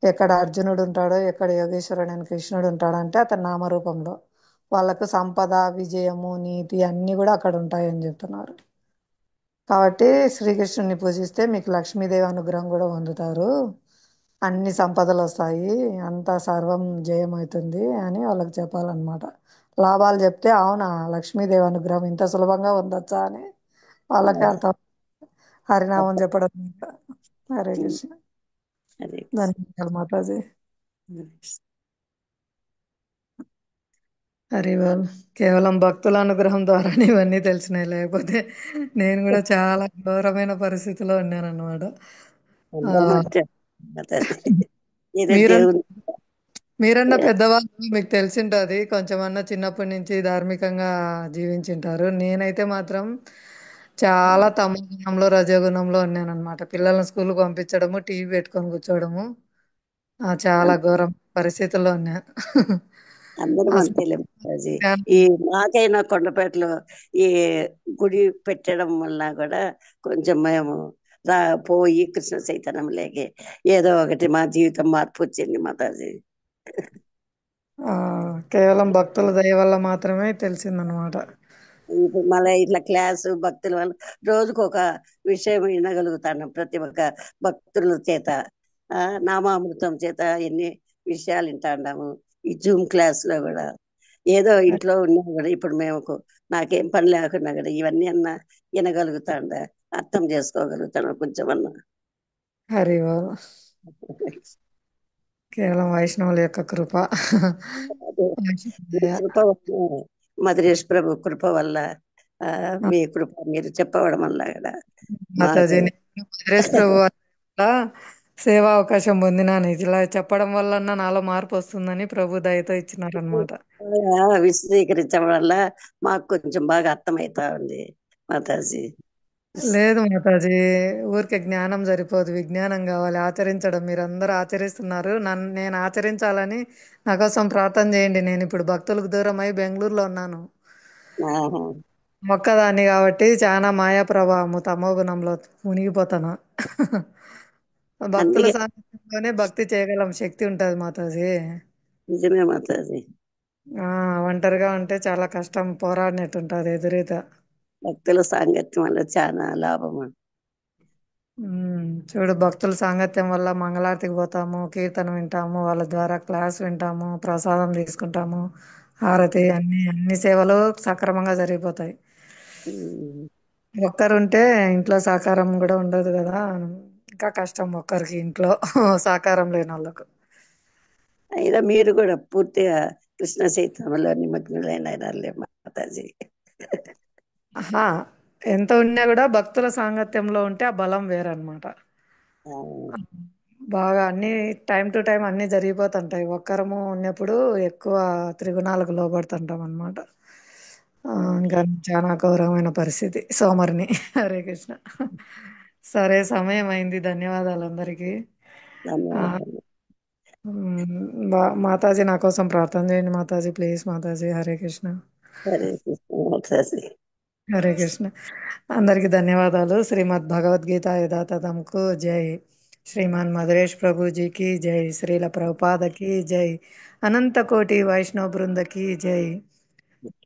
ఎక్కడ అర్జునుడు ఉంటాడో, ఎక్కడ యోగేశ్వరుడు అని కృష్ణుడు ఉంటాడో అంటే అతని నామరూపంలో వాళ్ళకు సంపద విజయము నీతి అన్ని కూడా అక్కడ ఉంటాయని చెప్తున్నారు. కాబట్టి శ్రీకృష్ణుని పూజిస్తే మీకు లక్ష్మీదేవి అనుగ్రహం కూడా పొందుతారు, అన్ని సంపదలు వస్తాయి, అంతా సర్వం జయమవుతుంది అని వాళ్ళకి చెప్పాలన్నమాట. లాభాలు చెప్తే అవునా లక్ష్మీదేవి అనుగ్రహం ఇంత సులభంగా పొందొచ్చా అని వాళ్ళకి అర్థం. హరినామం చెప్పడం ద్వారా. హరే కృష్ణ. అదే. ధన్యవాదాలు మాతాజీ. హరి బోల్. కేవలం భక్తుల అనుగ్రహం ద్వారానే ఇవన్నీ తెలిసినాయి, లేకపోతే నేను కూడా చాలా ఘోరమైన పరిస్థితిలో ఉన్నాను అనమాట. అందరం అంతే మాతాజీ. ఏదో మీరన్నా దేవుని మీరన్నా పెద్దవాళ్ళు, మీకు తెలిసింటది కొంచెమన్నా చిన్నప్పటి నుంచి ధార్మికంగా జీవించింటారు. నేనైతే మాత్రం చాలా తమోగుణంలో రజోగుణంలో ఉన్నాను అనమాట. పిల్లల్ని స్కూల్కి పంపించడము, టీవీ పెట్టుకొని కూర్చోవడము, చాలా ఘోరం పరిస్థితుల్లో ఉన్నా. అందరం అసలు అంతేలే మాతాజీ. ఈ మాకైనా కొండపేటలో ఈ గుడి పెట్టడం వల్ల కూడా కొంచెం మేము రా పోయి కృష్ణ చైతన్యంలోకి ఏదో ఒకటి మా జీవితం మార్పు వచ్చింది మాతాజీ. ఆ కేవలం భక్తుల దయ వల్ల మాత్రమే తెలిసిందనమాట. ఇప్పుడు మళ్ళీ ఇట్లా క్లాసు భక్తుల వల్ల రోజుకు ఒక విషయం వినగలుగుతాను ప్రతి ఒక్క భక్తుల చేత. నామామృతం చేత ఎన్ని విషయాలు వింటాము. ఈ జూమ్ క్లాస్ లో కూడా ఏదో ఇంట్లో ఉన్నా కూడా ఇప్పుడు మేము నాకేం పని లేకున్నా కూడా ఇవన్నీ అన్నా వినగలుగుతాండ, అర్థం చేసుకోగలుగుతాను కొంచెం అన్నా. హరి బోల్. కేవలం వైష్ణవుల యొక్క కృప. అదే వైష్ణవ మీ దయ. కృప వల్ల, మధురేష్ ప్రభు కృప వల్ల, ఆ, మీ కృప మీరు చెప్పవడం వల్ల కూడా మాకు మాతాజీ, నేను మద్రేష్ ప్రభు వల్ల సేవా అవకాశం పొందినాను. ఇలా చెప్పడం వల్ల నాలో మార్పు వస్తుందని ప్రభు దయతో ఇచ్చినారనమాట. విశదీకరించడం వల్ల మాకు కొంచెం బాగా అర్థమవుతా ఉంది మాతాజీ. లేదు మాతాజీ, ఊరికే జ్ఞానం సరిపోదు, విజ్ఞానం కావాలి, ఆచరించడం. మీరందరూ ఆచరిస్తున్నారు, నేను ఆచరించాలని నా కోసం ప్రార్థన చేయండి. నేను ఇప్పుడు భక్తులకు దూరం అయి బెంగళూరులో ఉన్నాను, ఆహా. ఒక్కదాన్ని కాబట్టి చాలా మాయా ప్రభావము తమోగుణంలో మునిగిపోతాను. భక్తుల అందుకే సాన్నిధ్యంలోనే భక్తి చేయగలం శక్తి ఉంటది మాతాజీ. నిజమే మాతాజీ. ఆ ఒంటరిగా ఉంటే చాలా కష్టం, పోరాడినట్టు ఉంటది ఎదురీత. భక్తుల సాంగత్యం వల్ల చాలా లాభం. చూడు, భక్తుల సాంగత్యం వల్ల మంగళారతికి పోతాము, కీర్తన వింటాము, వాళ్ళ ద్వారా క్లాస్ వింటాము, ప్రసాదం తీసుకుంటాము, హారతి, అన్ని అన్ని సేవలు సక్రమంగా జరిగిపోతాయి. ఉమ్. ఒక్కరుంటే ఇంట్లో సహకారం కూడా ఉండదు కదా. ఇంకా కష్టం ఒక్కరికి ఇంట్లో సహకారం లేని వాళ్ళకు. అయినా మీరు కూడా పూర్తిగా కృష్ణ చైతన్యంలో నిమగ్నులైనారులే మాతాజీ. ఆహా, ఎంత ఉన్నా కూడా భక్తుల సాంగత్యంలో ఉంటే ఆ బలం వేరన్నమాట. ఆ, బాగా అన్ని టైం టు టైం అన్ని జరిగిపోతుంటాయి. ఒక్కరము ఉన్నప్పుడు ఎక్కువ త్రిగుణాలకు లోబడుతుంటాం అన్నమాట. ఇంకా చాలా ఘోరమైన పరిస్థితి సోమరిని. హరే కృష్ణ. సరే, సమయం అయింది. ధన్యవాదాలు అందరికీ. ఆ, ధన్యవాదాలు. మాతాజీ నా కోసం ప్రార్థన చేయండి మాతాజీ, ప్లీజ్ మాతాజీ. హరే కృష్ణ. హరే కృష్ణ మాతాజీ. హరే కృష్ణ. అందరికి ధన్యవాదాలు. శ్రీమద్ భగవద్గీత యథాతథంకు జై. శ్రీమాన్ మధురేష్ ప్రభుజీకి జై. శ్రీల ప్రభుపాదకి జై. అనంత కోటి వైష్ణవ బృందకి జై.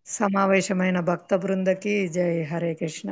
సమావేశమైన భక్త బృందకి జై. హరే కృష్ణ.